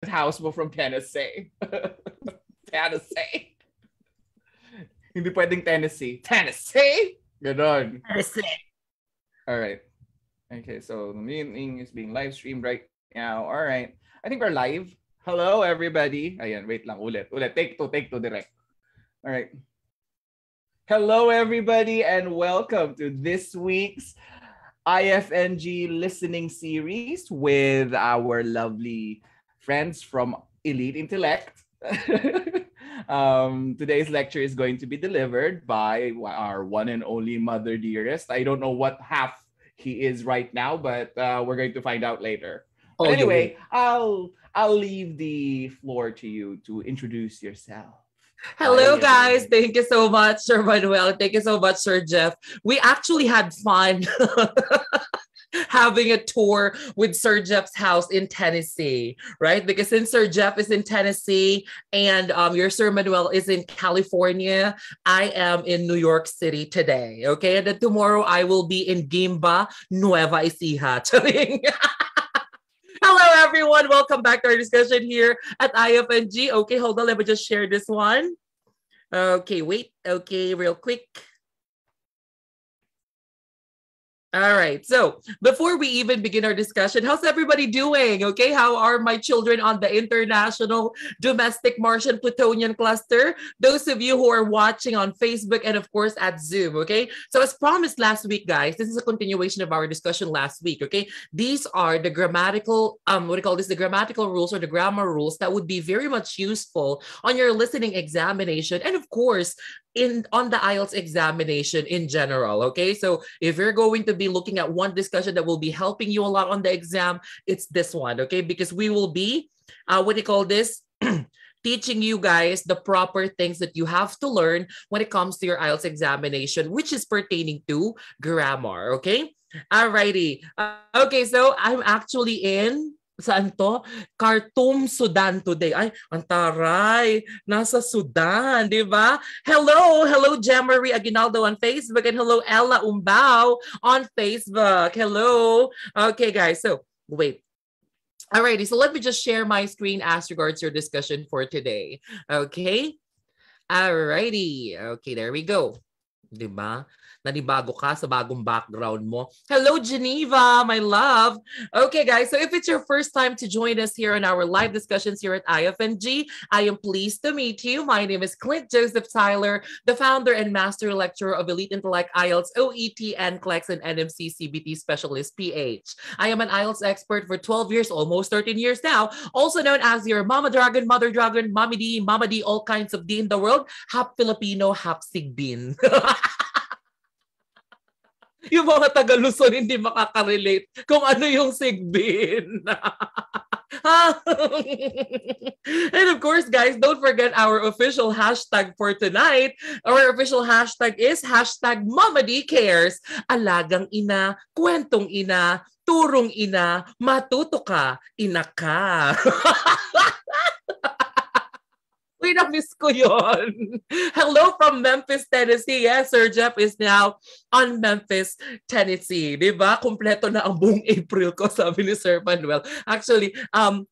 house mo from Tennessee. Tennessee. Hindi pwedeng Tennessee. Tennessee? Ganon. Tennessee. All right. Okay, so the meeting is being live streamed right now. All right. I think we're live. Hello, everybody. Ayan, wait lang. Ulit. Take two, direct. All right. Hello, everybody, and welcome to this week's IFNG listening series with our lovely friends from Elite Intellect. Today's lecture is going to be delivered by our one and only Mother Dearest. I don't know what half he is right now, but we're going to find out later. But anyway, I'll leave the floor to you to introduce yourself. Hello, guys. Thank you so much, Sir Manuel. Thank you so much, Sir Jeff. We actually had fun having a tour with Sir Jeff's house in Tennessee, right? Because since Sir Jeff is in Tennessee and your Sir Manuel is in California, I am in New York City today, okay? And then tomorrow I will be in Gimba, Nueva Ecija. Hello, everyone. Welcome back to our discussion here at IFNG. Okay, hold on. Let me just share this one. Okay, wait. Okay, real quick. All right. So before we even begin our discussion, how's everybody doing? Okay. How are my children on the International Domestic Martian Plutonian Cluster? Those of you who are watching on Facebook and of course at Zoom. Okay. So as promised last week, guys, this is a continuation of our discussion last week. Okay. These are the grammatical, the grammatical rules or the grammar rules that would be very much useful on your listening examination. And of course, on the Ielts examination in general, okay? So if you're going to be looking at one discussion that will be helping you a lot on the exam, it's this one, okay? Because we will be, teaching you guys the proper things that you have to learn when it comes to your Ielts examination, which is pertaining to grammar, okay? Alrighty. Okay, so I'm actually in saan to? Khartoum, Sudan today. Ay, ang taray. Nasa Sudan, di ba? Hello, Jemarie Aguinaldo on Facebook and hello, Ella Umbao on Facebook. Hello. Okay, guys. So, wait. Alrighty, so let me just share my screen as regards your discussion for today. Okay? Alrighty. Okay, there we go. Di ba? Nanibago ka sa bagong background mo. Hello, Geneva, my love. Okay, guys, so if it's your first time to join us here in our live discussions here at IFNG, I am pleased to meet you. My name is Clint Joseph Tyler, the founder and master lecturer of Elite Intellect IELTS, OET, NCLEX, and NMC CBT Specialist PH. I am an IELTS expert for 12 years, almost 13 years now, also known as your Mama Dragon, Mother Dragon, Mommy D, Mama D, all kinds of D in the world, half Filipino, half Sigbin. Yung mga taga-Luzon hindi makaka-relate kung ano yung Sigbin. And of course, guys, don't forget our official hashtag for tonight. Our official hashtag is hashtag Mama D Cares. Alagang ina, kwentong ina, turong ina, matuto ka, ina ka. Uy, na-miss ko yun. Hello from Memphis, Tennessee. Yes, Sir Jeff is now on Memphis, Tennessee. Diba? Kompleto na ang buong April ko, sabi ni Sir Manuel. Actually,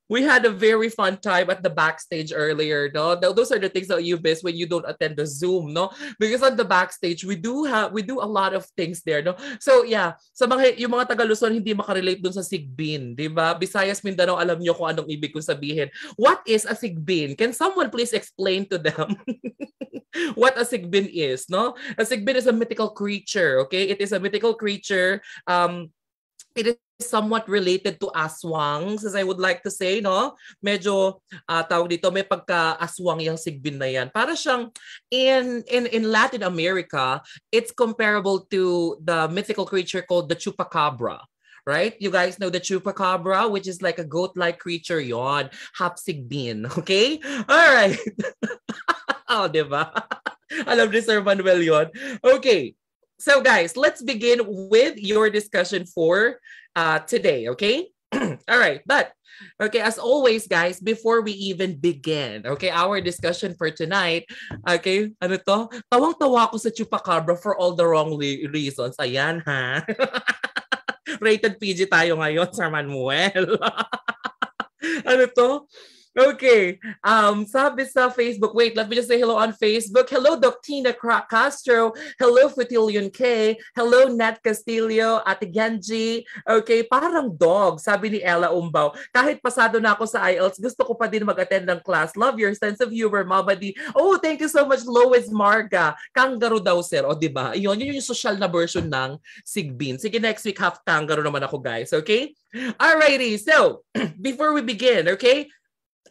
we had a very fun time at the backstage earlier. No? Those are the things that you miss when you don't attend the Zoom. No? Because on the backstage, we do a lot of things there. No? So yeah, yung mga taga-Luzon hindi makarelate dun sa Sigbin. Diba? Visayas, Mindanao, alam nyo kung anong ibig kong sabihin. What is a Sigbin? Can someone please explain to them what a Sigbin is, no? A Sigbin is a mythical creature, okay? It is a mythical creature. It is somewhat related to aswangs, as I would like to say, no? Medyo tawag dito, may pagka-aswang yung Sigbin na yan. Para siyang in Latin America, it's comparable to the mythical creature called the chupacabra. Right? You guys know the chupacabra, which is like a goat-like creature yon. Half Sigbin. Okay? All right. Oh, diba? Alam ni Sir Manuel yon. Okay. So guys, let's begin with your discussion for today. Okay? All right. But, okay, as always, guys, before we even begin, okay, our discussion for tonight, okay, ano to? Tawang-tawa ko sa chupacabra for all the wrong reasons. Ayan, ha? Rated PG tayo ngayon, Sir Manuel. Ano to? Okay. Sabi sa Facebook. Wait, let me just say hello on Facebook. Hello, Doctina Castro. Hello, Futillion K. Hello, Nat Castillo. Ate Genji. Okay, parang dog. Sabi ni Ella Umbaw. Kahit pasado na ako sa Ielts, gusto ko pa din mag-attend ng class. Love your sense of humor, Mabadi. Oh, thank you so much, Lois Marga. Kangaroo daw, sir. O, diba? Yun yung social na version ng Sigbin. Sige, next week, half kangaroo naman ako, guys. Okay? Alrighty. So, before we begin, okay?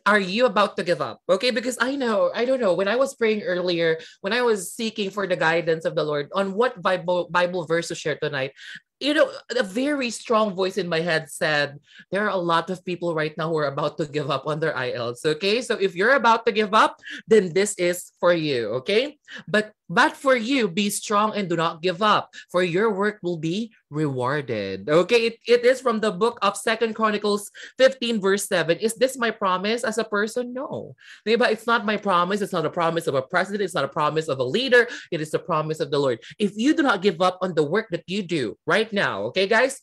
Are you about to give up? Okay, because I don't know, when I was praying earlier, when I was seeking for the guidance of the Lord on what Bible verse to share tonight, a very strong voice in my head said, there are a lot of people right now who are about to give up on their IELTS. Okay, so if you're about to give up, then this is for you. Okay, but for you, be strong and do not give up, for your work will be rewarded. Okay, it is from the book of 2 Chronicles 15 verse 7. Is this my promise as a person? No. Diba? It's not my promise. It's not a promise of a president. It's not a promise of a leader. It is the promise of the Lord. If you do not give up on the work that you do right now, okay, guys?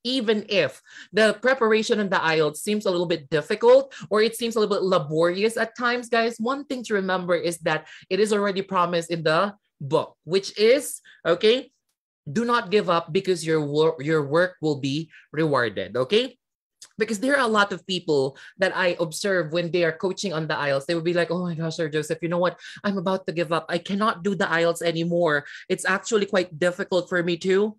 Even if the preparation in the IELTS seems a little bit difficult or it seems a little bit laborious at times, guys, one thing to remember is that it is already promised in the book, which is, okay, do not give up because your work will be rewarded, okay? Because there are a lot of people that I observe when they are coaching on the IELTS. They will be like, oh my gosh, Sir Joseph, you know what? I'm about to give up. I cannot do the IELTS anymore. It's actually quite difficult for me to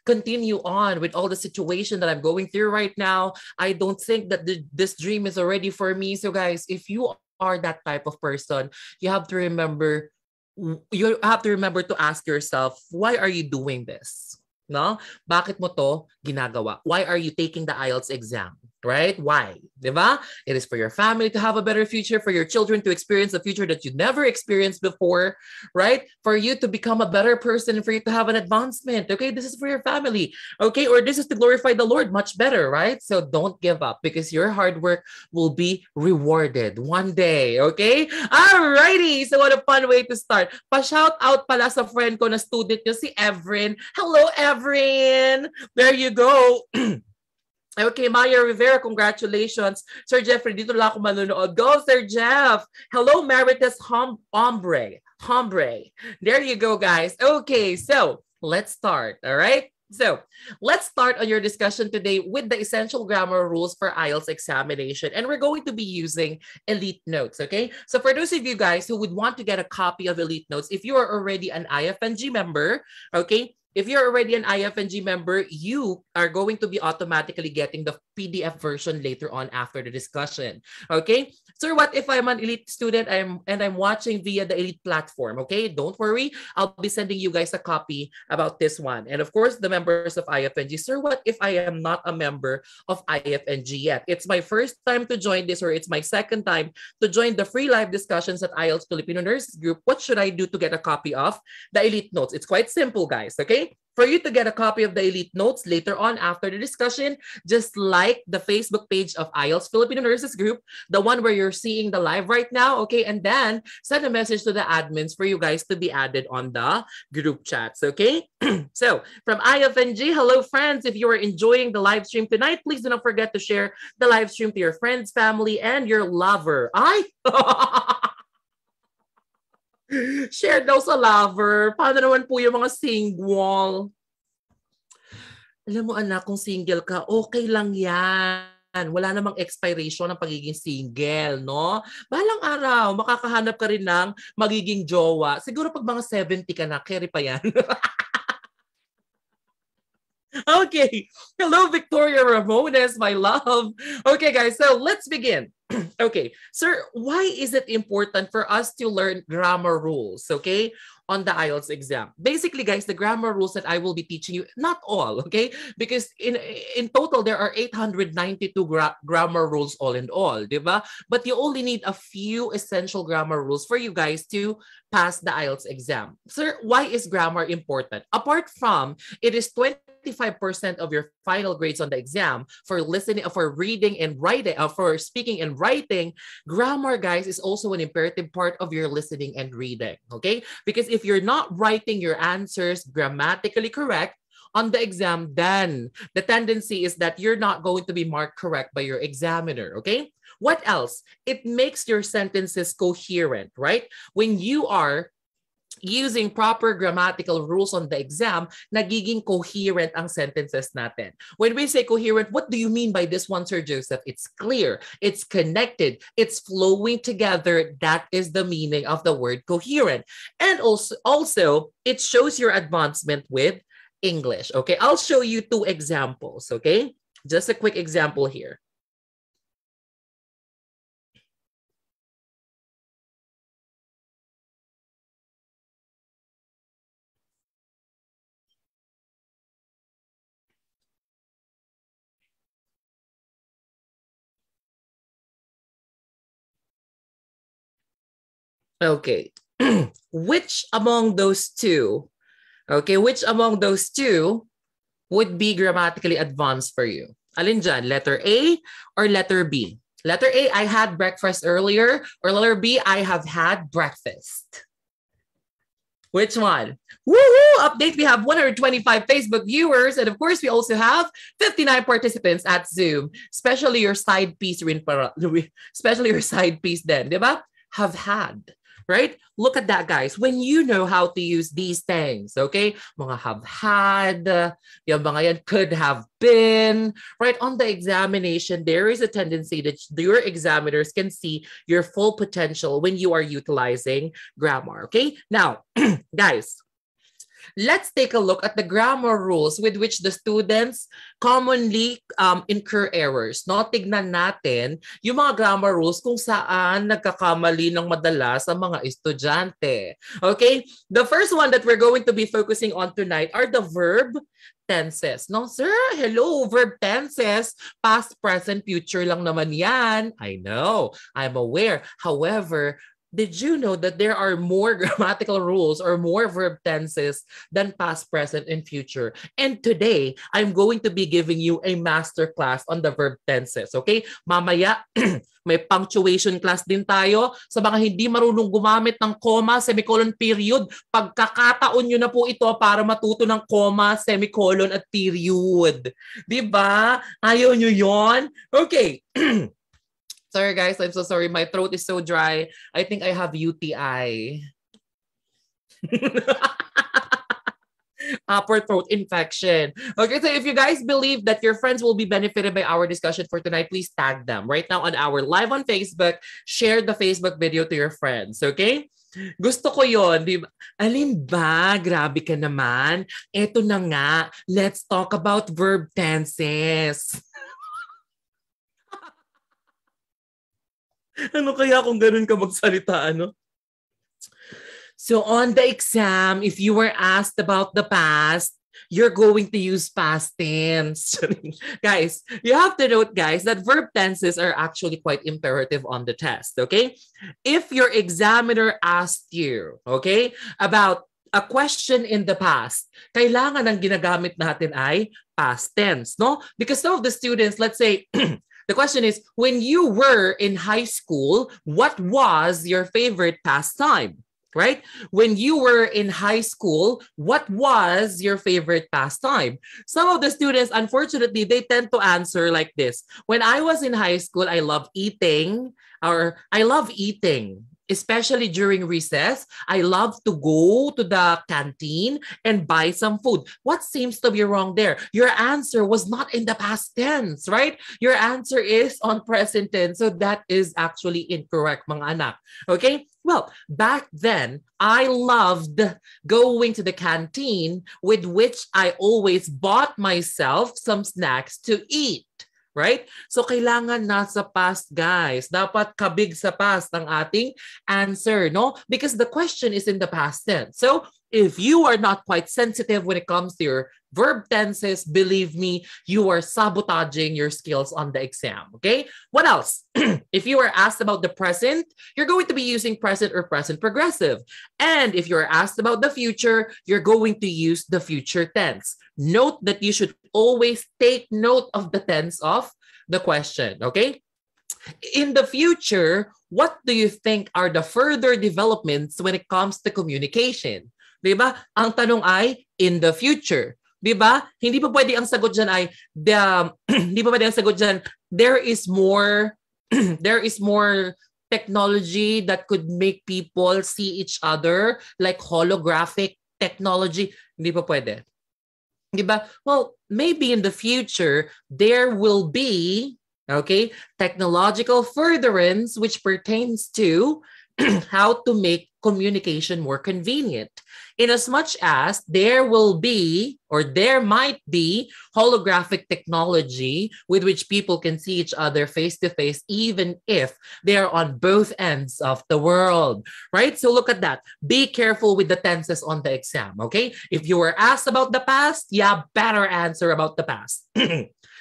continue on with all the situation that I'm going through right now. I don't think that this dream is already for me. So guys, if you are that type of person, you have to remember to ask yourself, why are you doing this? No? Bakit mo to ginagawa? Why are you taking the IELTS exam? Right? Why? Diba? It is for your family to have a better future, for your children to experience a future that you never experienced before, right? For you to become a better person and for you to have an advancement. Okay, this is for your family. Okay, or this is to glorify the Lord much better, right? So don't give up because your hard work will be rewarded one day. Okay? Alrighty, so what a fun way to start. Pa-shout out pala sa friend ko na student nyo, si Evrin. Hello, Evrin! There you go. Okay, Maya Rivera, congratulations. Sir Jeffrey, dito lang ako manunood. Go, Sir Jeff. Hello, Meritus Hombre. There you go, guys. Okay, so let's start, all right? So let's start on your discussion today with the essential grammar rules for IELTS examination. And we're going to be using Elite Notes, okay? So for those of you guys who would want to get a copy of Elite Notes, if you are already an IFNG member, okay, if you're already an IFNG member, you are going to be automatically getting the PDF version later on after the discussion. Okay? So what if I'm an Elite student and I'm watching via the Elite platform? Okay? Don't worry. I'll be sending you guys a copy about this one. And of course, the members of IFNG. Sir, what if I am not a member of IFNG yet? It's my first time to join this, or it's my second time to join the free live discussions at IELTS Filipino Nurses Group. What should I do to get a copy of the Elite Notes? It's quite simple, guys. Okay? For you to get a copy of the Elite Notes later on after the discussion, just like the Facebook page of IELTS Filipino Nurses Group, the one where you're seeing the live right now, okay? And then send a message to the admins for you guys to be added on the group chats, okay? So from IFNG, hello friends. If you are enjoying the live stream tonight, please do not forget to share the live stream to your friends, family, and your lover. Share daw sa lover. Paano naman po yung mga single? Alam mo anak, kung single ka, okay lang yan. Wala namang expiration ng pagiging single, no? Balang araw, makakahanap ka rin ng magiging jowa. Siguro pag mga 70 ka na, carry pa yan. Okay. Hello, Victoria Ramones, my love. Okay, guys, so let's begin. Okay, sir, why is it important for us to learn grammar rules, okay, on the IELTS exam? Basically, guys, the grammar rules that I will be teaching you, not all, okay, because in total, there are 892 grammar rules all in all, diba? But you only need a few essential grammar rules for you guys to pass the IELTS exam. Sir, why is grammar important? Apart from, it is 25% of your final grades on the exam for listening, for reading and writing, for speaking and writing, grammar, guys, is also an imperative part of your listening and reading, okay? Because if you're not writing your answers grammatically correct on the exam, then the tendency is that you're not going to be marked correct by your examiner, okay? What else? It makes your sentences coherent, right? When you are using proper grammatical rules on the exam, nagiging coherent ang sentences natin. When we say coherent, what do you mean by this one, Sir Joseph? It's clear, it's connected, it's flowing together. That is the meaning of the word coherent. And also it shows your advancement with English. Okay, I'll show you 2 examples. Okay, just a quick example here. Okay. Which among those two, which among those two would be grammatically advanced for you? Alin dyan? Letter A or letter B? Letter A, I had breakfast earlier, or letter B, I have had breakfast. Which one? Woohoo! Update, we have 125 Facebook viewers, and of course, we also have 59 participants at Zoom. Especially your side piece rin para, especially your side piece then, di ba? Have had. Right? Look at that, guys. When you know how to use these things, okay? Mga have had, yung mga yan could have been, right? On the examination, there is a tendency that your examiners can see your full potential when you are utilizing grammar, okay? Now, guys, let's take a look at the grammar rules with which the students commonly incur errors. No? Tignan natin yung mga grammar rules kung saan nagkakamali ng madalas ang mga estudyante. Okay? The first one that we're going to be focusing on tonight are the verb tenses. No, sir? Hello, verb tenses. Past, present, future lang naman yan. I know. I'm aware. However, did you know that there are more grammatical rules or more verb tenses than past, present, and future? And today, I'm going to be giving you a master class on the verb tenses. Okay? Mamaya, may punctuation class din tayo. Sa mga hindi marunong gumamit ng comma, semicolon, period, pagkakataon nyo na po ito para matuto ng comma, semicolon, at period. Diba? Ayaw nyo yon? Okay. Sorry guys, I'm so sorry. My throat is so dry. I think I have UTI. Upper throat infection. Okay, so if you guys believe that your friends will be benefited by our discussion for tonight, please tag them right now on our live on Facebook. Share the Facebook video to your friends, okay? Gusto ko yon, di ba? Alin ba? Grabe ka naman. Eto na nga. Let's talk about verb tenses. Ano kaya kung ganun ka magsalita, ano? So on the exam, if you were asked about the past, you're going to use past tense. Guys, you have to note, guys, that verb tenses are actually quite imperative on the test, okay? If your examiner asked you, okay, about a question in the past, kailangan ang ginagamit natin ay past tense, no? Because some of the students, let's say, the question is, when you were in high school, what was your favorite pastime? Right? When you were in high school, what was your favorite pastime? Some of the students, unfortunately, they tend to answer like this. When I was in high school, I love eating, especially during recess. I love to go to the canteen and buy some food. What seems to be wrong there? Your answer was not in the past tense, right? Your answer is on present tense. So that is actually incorrect, mga anak. Okay? Well, back then, I loved going to the canteen, with which I always bought myself some snacks to eat. Right? So, kailangan nasa past, guys. Dapat kabig sa past ang ating answer, no? Because the question is in the past tense. So, if you are not quite sensitive when it comes to your verb tenses, believe me, you are sabotaging your skills on the exam, okay? What else? If you are asked about the present, you're going to be using present or present progressive. And if you're asked about the future, you're going to use the future tense. Note that you should always take note of the tense of the question, okay? In the future, what do you think are the further developments when it comes to communication? Diba? Ang tanong ay, in the future. Diba? Hindi pa pwede ang sagot dyan ay, hindi pa pwede ang sagot dyan, there is more there is more technology that could make people see each other, like holographic technology. Hindi pa pwede. Diba? Well, maybe in the future, there will be, okay, technological furtherance which pertains to how to make communication more convenient. In as much as there will be, or there might be, holographic technology with which people can see each other face to face, even if they are on both ends of the world, right? So look at that. Be careful with the tenses on the exam, okay? If you were asked about the past, yeah, better answer about the past.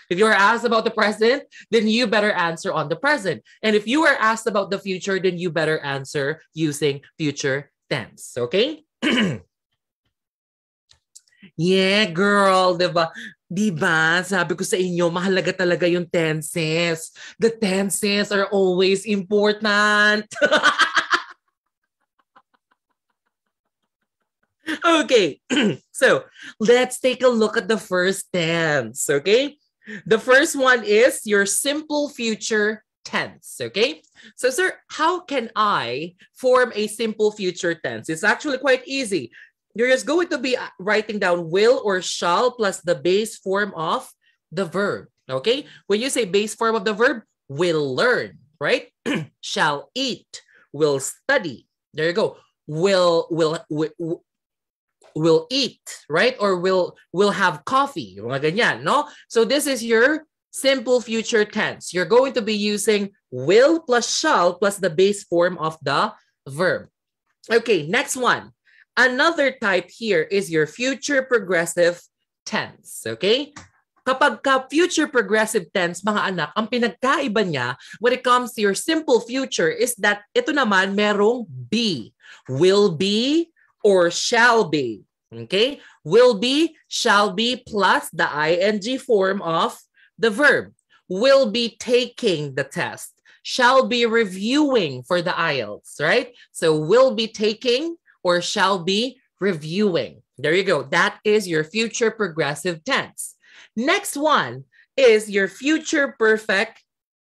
If you are asked about the present, then you better answer on the present. And if you are asked about the future, then you better answer using future tense. Okay? Yeah, girl, diba? Diba? Sabi ko sa inyo, mahalaga talaga yung tenses. The tenses are always important. Okay, so let's take a look at the first tense, okay? The first one is your simple future tense, okay? So, sir, how can I form a simple future tense? It's actually quite easy. You're just going to be writing down will or shall plus the base form of the verb, okay? When you say base form of the verb, will learn, right? Shall eat, will study. There you go. Will eat, right? Or will have coffee. Mga ganyan, no? So this is your simple future tense. You're going to be using will plus shall plus the base form of the verb. Okay, next one. Another type here is your future progressive tense. Okay? Kapag future progressive tense, mga anak, ang pinagkaiba niya when it comes to your simple future is that ito naman merong be. Will be or shall be. Okay? Will be, shall be plus the ing form of the verb. Will be taking the test. Shall be reviewing for the Ielts, right? So will be taking or shall be reviewing. There you go. That is your future progressive tense. Next one is your future perfect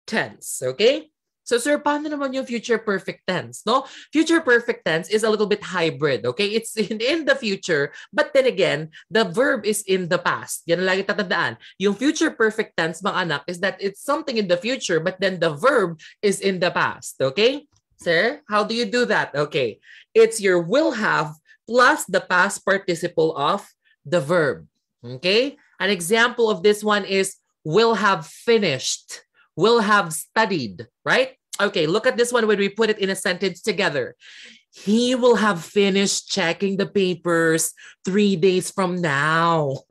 tense. Okay? So, sir, paano naman yung future perfect tense, no? Future perfect tense is a little bit hybrid, okay? It's in the future, but then again, the verb is in the past. Yan ang lagi tatandaan. Yung future perfect tense, mga anak, is that it's something in the future, but then the verb is in the past, okay? Sir, how do you do that? Okay, it's your will have plus the past participle of the verb, okay? An example of this one is will have finished, will have studied, right? Okay, look at this one when we put it in a sentence together. He will have finished checking the papers 3 days from now.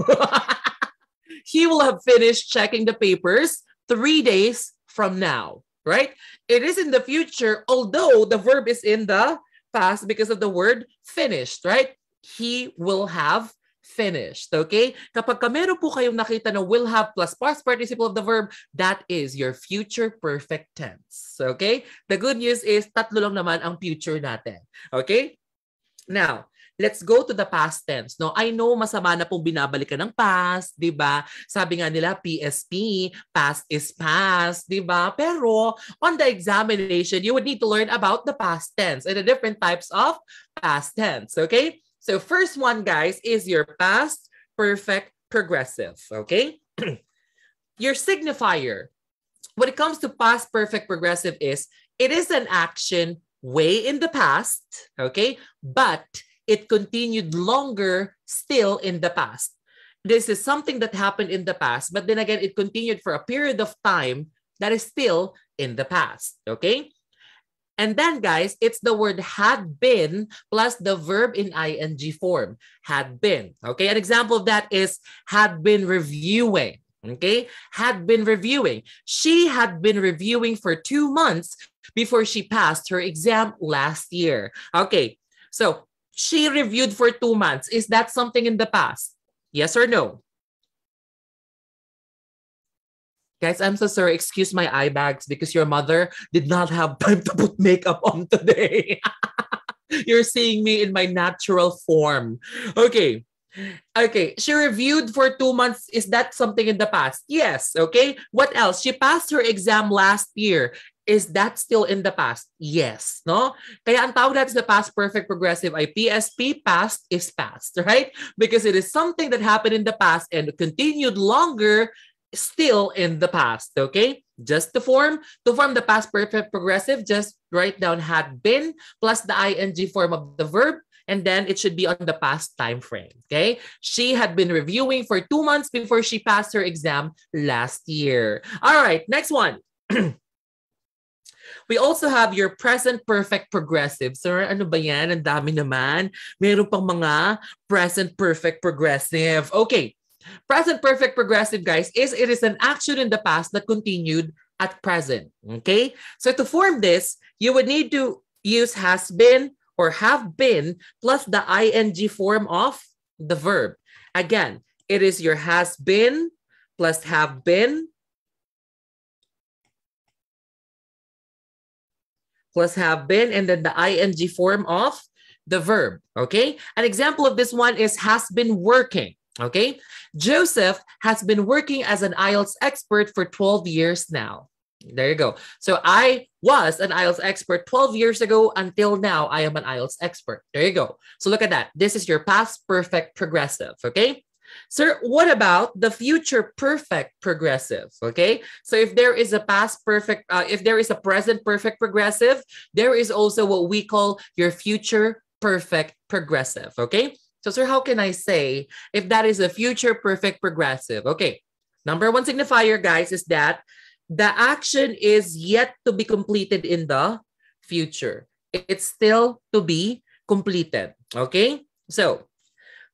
He will have finished checking the papers 3 days from now, right? It is in the future, although the verb is in the past because of the word finished, right? He will have finished, okay? Kapag meron po kayong nakita na will have plus past participle of the verb, that is your future perfect tense, okay? The good news is tatlo lang naman ang future natin, okay? Now, let's go to the past tense. No, I know masama na pong binabalikan ng past, 'di ba? Sabi nga nila PSP, past is past, 'di ba? Pero on the examination, you would need to learn about the past tense and the different types of past tense, okay? So first one, guys, is your past perfect progressive, okay? Your signifier, when it comes to past perfect progressive is, it is an action way in the past, okay? But it continued longer still in the past. This is something that happened in the past, but then again, it continued for a period of time that is still in the past, okay? And then, guys, it's the word had been plus the verb in ing form. Had been. Okay, an example of that is had been reviewing. Okay, had been reviewing. She had been reviewing for 2 months before she passed her exam last year. Okay, so she reviewed for 2 months. Is that something in the past? Yes or no? Guys, I'm so sorry. Excuse my eye bags because your mother did not have time to put makeup on today. You're seeing me in my natural form. Okay. Okay. She reviewed for 2 months. Is that something in the past? Yes. Okay. What else? She passed her exam last year. Is that still in the past? Yes, no? Kaya ang tawag natin sa past perfect progressive ay PSP, past is past, right? Because it is something that happened in the past and continued longer still in the past, okay? Just to form the past perfect progressive, just write down had been plus the ing form of the verb, and then it should be on the past time frame, okay? She had been reviewing for 2 months before she passed her exam last year. All right, next one. We also have your present perfect progressive. Sir, ano ba yan? Ang dami naman. Meron pang mga present perfect progressive. Okay. Present perfect progressive, guys, it is an action in the past that continued at present. Okay? So to form this, you would need to use has been or have been plus the ing form of the verb. Again, it is your has been plus have been plus have been, and then the ing form of the verb, okay? An example of this one is has been working, okay? Joseph has been working as an Ielts expert for 12 years now. There you go. So I was an Ielts expert 12 years ago. Until now, I am an Ielts expert. There you go. So look at that. This is your past perfect progressive, okay? Sir, what about the future perfect progressive? Okay, so if there is a past perfect, if there is a present perfect progressive, there is also what we call your future perfect progressive. Okay, so sir, how can I say if that is a future perfect progressive? Okay, number one signifier, guys, is that the action is yet to be completed in the future. It's still to be completed. Okay, so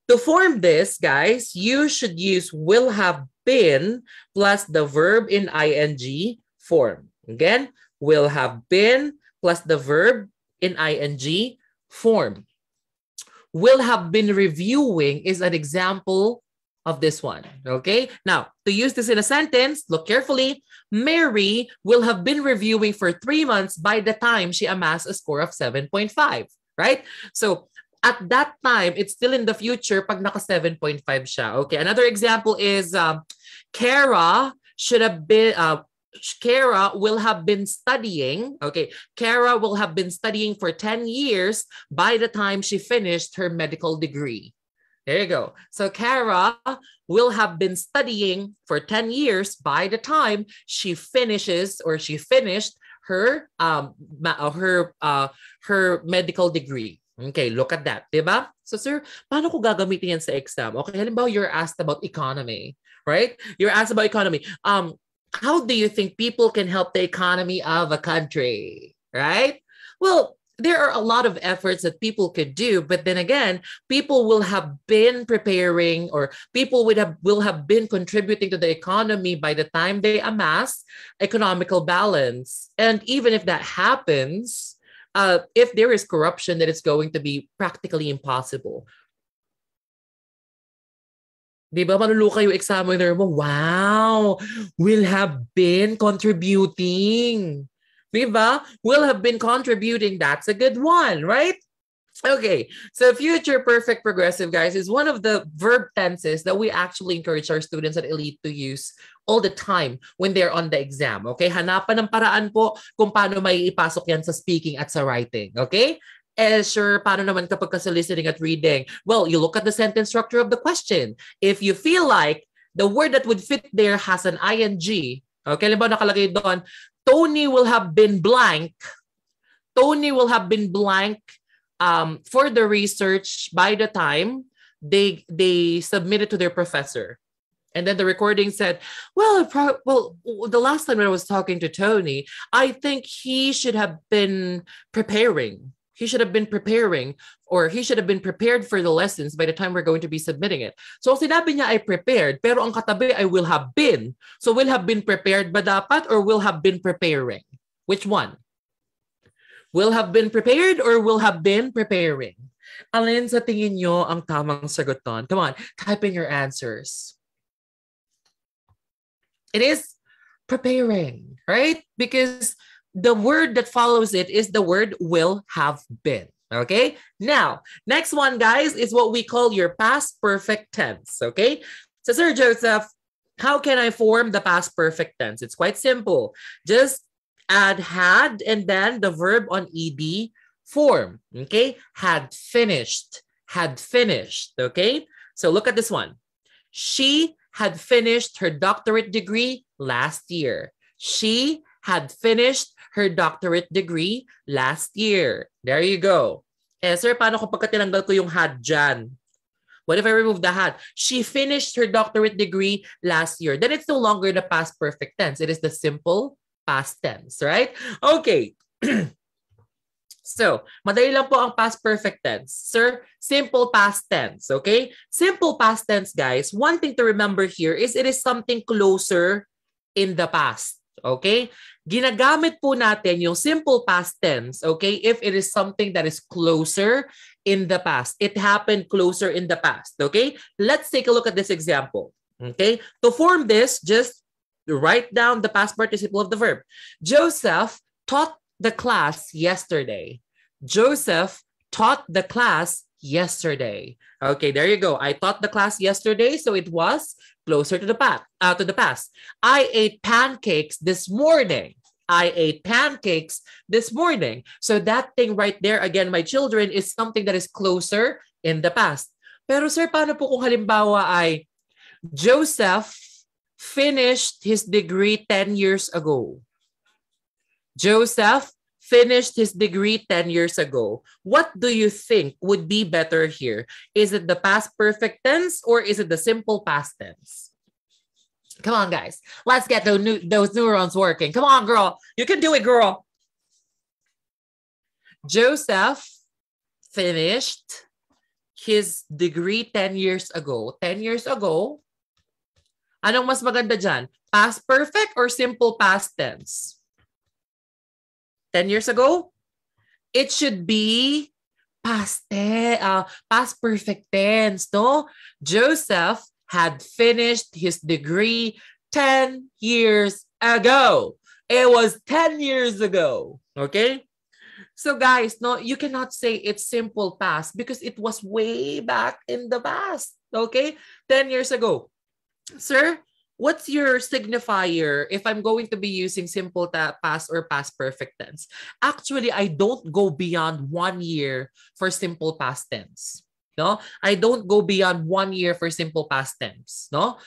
to form this, guys, you should use will have been plus the verb in ing form. Again, will have been plus the verb in ing form. Will have been reviewing is an example of this one. Okay? Now, to use this in a sentence, look carefully. Mary will have been reviewing for 3 months by the time she amassed a score of 7.5. Right? So, at that time, it's still in the future pag naka 7.5 siya. Okay, another example is Kara will have been studying. Okay, Kara will have been studying for 10 years by the time she finished her medical degree. There you go. So Kara will have been studying for 10 years by the time she finished her medical degree. Okay, look at that, diba? So sir, paano ko gagamitin yan sa exam? Okay, halimbawa you're asked about economy, right? You're asked about economy. How do you think people can help the economy of a country, right? Well, there are a lot of efforts that people could do, but then again, people will have been preparing or people will have been contributing to the economy by the time they amass economical balance. And even if that happens, if there is corruption, then it's going to be practically impossible. Di ba, maluluka yung examiner mo, wow, will have been contributing. Di ba? Will have been contributing. That's a good one, right? Okay, so future perfect progressive, guys, is one of the verb tenses that we actually encourage our students at Elite to use all the time when they're on the exam. Okay, hanapan ng paraan po kung paano may ipasok yan sa speaking at sa writing. Okay? Sure, paano naman kapag sa listening at reading? Well, you look at the sentence structure of the question. If you feel like the word that would fit there has an ing, okay, halimbawa nakalagay doon, Tony will have been blank. Tony will have been blank for the research by the time they submitted to their professor. And then the recording said, well, the last time when I was talking to Tony, I think he should have been preparing. He should have been preparing, or he should have been prepared for the lessons by the time we're going to be submitting it. So sinabi niya ay prepared, pero ang katabi ay will have been. So will have been prepared ba dapat or will have been preparing? Which one? Will have been prepared or will have been preparing? Alin sa tingin nyo ang tamang sagot doon? Come on, type in your answers. It is preparing, right? Because the word that follows it is the word will have been. Okay? Now, next one, guys, is what we call your past perfect tense. Okay? So, Sir Joseph, how can I form the past perfect tense? It's quite simple. Just Add had and then the verb on ed form. Okay? Had finished. Had finished. Okay? So look at this one. She had finished her doctorate degree last year. She had finished her doctorate degree last year. There you go. Eh, sir, paano kung pagka tinanggal ko yung had dyan? What if I remove the had? She finished her doctorate degree last year. Then it's no longer the past perfect tense. It is the simple past tense, right? Okay. So, madali lang po ang past perfect tense. Sir, simple past tense, okay? Simple past tense, guys, one thing to remember here is it is something closer in the past, okay? Ginagamit po natin yung simple past tense, okay, if it is something that is closer in the past. It happened closer in the past, okay? Let's take a look at this example, okay? To form this, just write down the past participle of the verb. Joseph taught the class yesterday. Joseph taught the class yesterday. Okay, there you go. I taught the class yesterday, so it was closer to the past. I ate pancakes this morning. I ate pancakes this morning. So that thing right there, again, my children, is something that is closer in the past. Pero sir, paano po kung halimbawa ay Joseph finished his degree 10 years ago? Joseph finished his degree 10 years ago. What do you think would be better here? Is it the past perfect tense or is it the simple past tense? Come on, guys. Let's get those neurons working. Come on, girl. You can do it, girl. Joseph finished his degree 10 years ago. 10 years ago. Anong mas maganda dyan? Past perfect or simple past tense? 10 years ago? It should be past perfect tense, no? Joseph had finished his degree 10 years ago. It was 10 years ago, okay? So guys, no, you cannot say it's simple past because it was way back in the past, okay? 10 years ago. Sir, what's your signifier if I'm going to be using simple past or past perfect tense? Actually, I don't go beyond 1 year for simple past tense. No? I don't go beyond 1 year for simple past tense. No?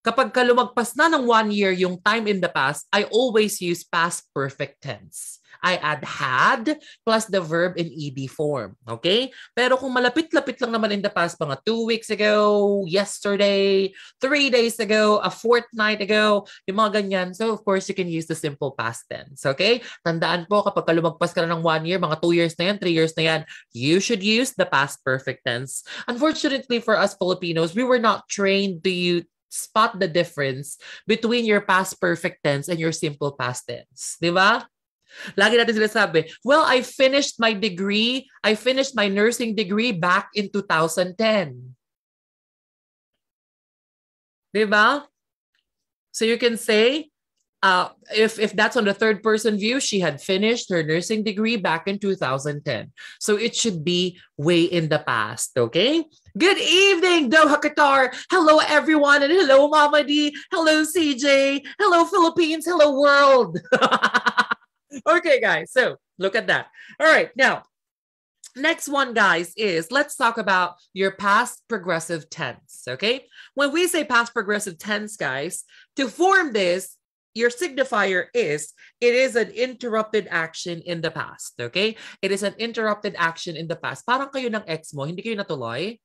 Kapag lumagpas na ng 1 year yung time in the past, I always use past perfect tense. I add had plus the verb in ed form. Okay? Pero kung malapit-lapit lang naman in the past, mga 2 weeks ago, yesterday, 3 days ago, a fortnight ago, yung mga ganyan. So, of course, you can use the simple past tense. Okay? Tandaan po, kapag lumagpas ka na ng 1 year, mga 2 years na yan, 3 years na yan, you should use the past perfect tense. Unfortunately for us Filipinos, we were not trained to spot the difference between your past perfect tense and your simple past tense. Di ba? Lagi natin sinasabi, well, I finished my nursing degree back in 2010. Diba? So you can say, if that's on the third person view, she had finished her nursing degree back in 2010. So it should be way in the past, okay? Good evening, Doha Qatar. Hello, everyone, and hello, Mama D. Hello, CJ. Hello, Philippines. Hello, world. Okay, guys, so look at that. All right, now, next one, guys, is let's talk about your past progressive tense, okay? When we say past progressive tense, guys, to form this, your signifier is, it is an interrupted action in the past, okay? It is an interrupted action in the past. Parang kayo ng ex mo, hindi kayo natuloy?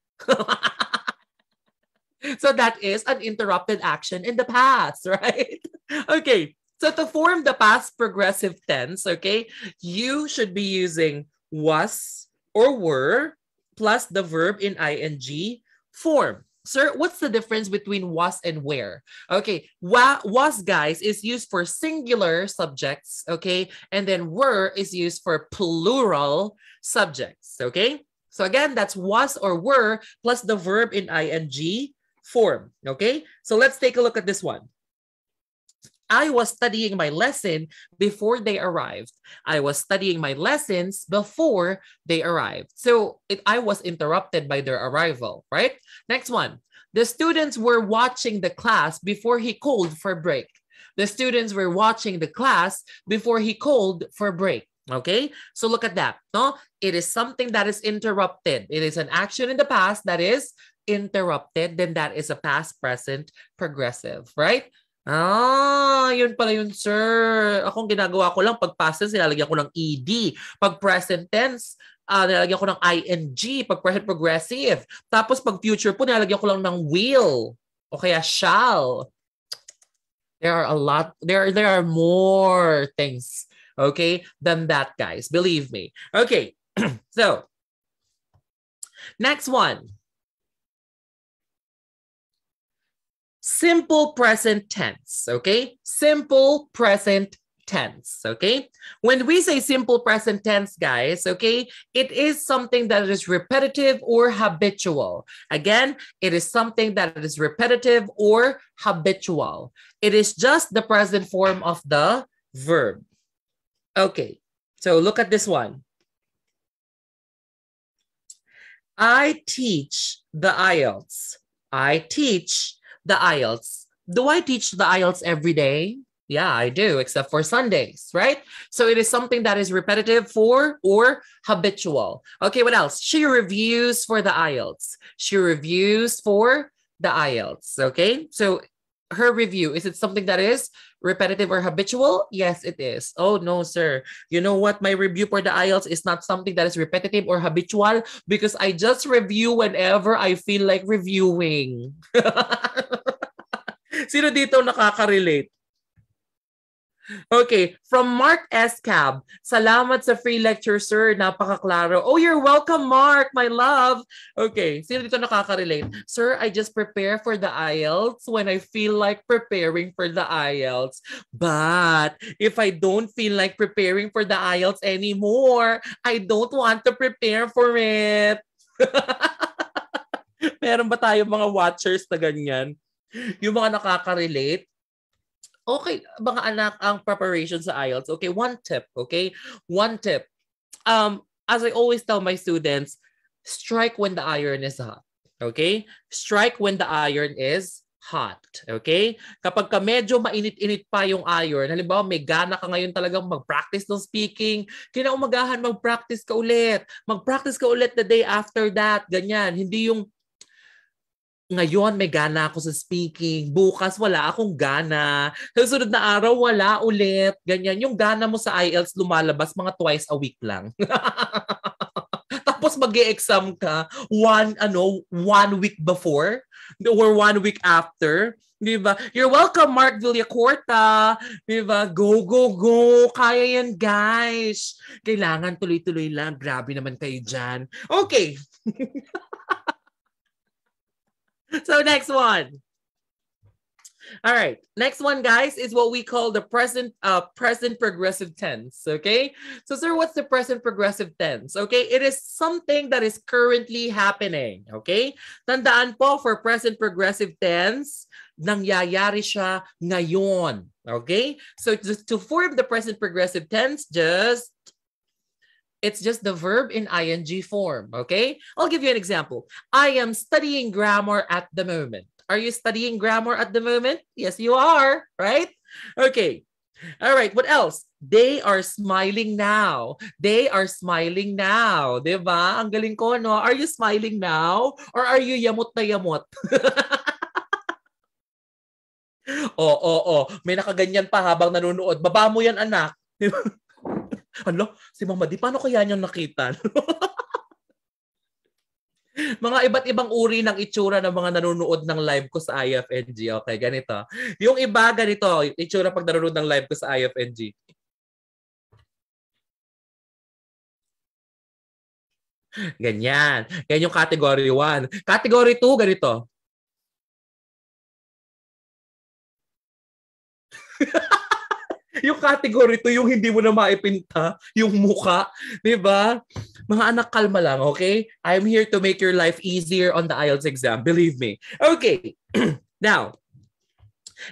So that is an interrupted action in the past, right? Okay. So to form the past progressive tense, okay, you should be using was or were plus the verb in ing form. Sir, what's the difference between was and were? Okay, was, guys, is used for singular subjects, okay? And then were is used for plural subjects, okay? So again, that's was or were plus the verb in ing form, okay? So let's take a look at this one. I was studying my lesson before they arrived. I was studying my lessons before they arrived. So I was interrupted by their arrival, right? Next one. The students were watching the class before he called for break. The students were watching the class before he called for break. Okay, so look at that. No, it is something that is interrupted. It is an action in the past that is interrupted. Then that is a past, present, progressive, right? Ah, yun pala yun, sir. Akong ginagawa ko lang pag past tense, nilalagyan ko ng ed. Pag present tense, nilalagyan ko ng ing. Pag present progressive. Tapos pag future po, nilalagyan ko lang ng will. O kaya shall. There are a lot, there are more things, okay, than that, guys. Believe me. Okay, so, next one. Simple present tense, okay? Simple present tense, okay? When we say simple present tense, guys, okay, it is something that is repetitive or habitual. Again, it is something that is repetitive or habitual. It is just the present form of the verb. Okay, so look at this one. I teach the Ielts. I teach the Ielts. Do I teach the Ielts every day? Yeah, I do, except for Sundays, right? So it is something that is repetitive for or habitual. Okay, what else? She reviews for the Ielts. She reviews for the Ielts, okay? So her review, is it something that is repetitive or habitual? Yes, it is. Oh, no, sir. You know what? My review for the Ielts is not something that is repetitive or habitual because I just review whenever I feel like reviewing. Sino dito nakaka-relate? Okay, from Mark S. Cab. Salamat sa free lecture, sir. Napakaklaro. Oh, you're welcome, Mark, my love. Okay, sino dito nakaka-relate? Sir, I just prepare for the IELTS when I feel like preparing for the IELTS. But if I don't feel like preparing for the IELTS anymore, I don't want to prepare for it. Meron ba tayo mga watchers na ganyan? Yung mga nakaka-relate? Okay, mga anak, ang preparation sa IELTS. Okay, one tip, okay? One tip. As I always tell my students, strike when the iron is hot. Okay? Strike when the iron is hot. Okay? Kapag ka medyo mainit-init pa yung iron, halimbawa may gana ka ngayon talagang mag-practice ng speaking, kinaumagahan mag-practice ka ulit. Mag-practice ka ulit the day after that. Ganyan. Hindi yung ngayon may gana ako sa speaking, bukas wala akong gana, sa sunod na araw wala ulit. Ganyan. Yung gana mo sa IELTS lumalabas mga twice a week lang. Tapos mag-e-exam ka one week before or 1 week after. Diba? You're welcome, Mark Villacorta. Diba? Go, go, go. Kaya yan, guys. Kailangan tuloy-tuloy lang. Grabe naman kayo dyan. Okay. So next one. All right. Next one, guys, is what we call the present progressive tense. Okay. So, sir, what's the present progressive tense? Okay. It is something that is currently happening. Okay. Tandaan po, for present progressive tense, nangyayari siya ngayon. Okay. So just to form the present progressive tense, it's just the verb in ing form, okay? I'll give you an example. I am studying grammar at the moment. Are you studying grammar at the moment? Yes, you are, right? Okay. All right, what else? They are smiling now. They are smiling now. Diba? Ang galing ko, no? Are you smiling now? Or are you yamot na yamot? Oh. May nakaganyan pa habang nanonood. Baba mo yan, anak. Ano? Si Mama Di, paano kaya niyang nakita? Mga iba't ibang uri ng itsura ng mga nanonood ng live ko sa IFNG. Okay, ganito. Yung iba, ganito. Itsura pag nanonood ng live ko sa IFNG. Ganyan. Yan yung category 1. Category 2, ganito. Yung category 2, yung hindi mo na maipinta, yung muka, di ba? Mga anak, kalma lang, okay? I'm here to make your life easier on the IELTS exam, believe me. Okay, now,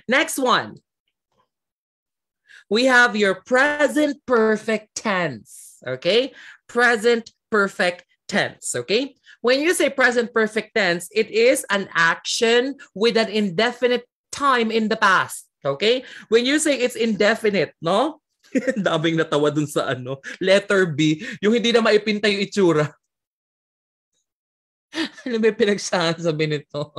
next one. We have your present perfect tense, okay? Present perfect tense, okay? When you say present perfect tense, it is an action with an indefinite time in the past. Okay? When you say it's indefinite, no? Daming natawa dun sa letter B, yung hindi na maipinta yung itsura. Ano ba yung pinagsasabi nito?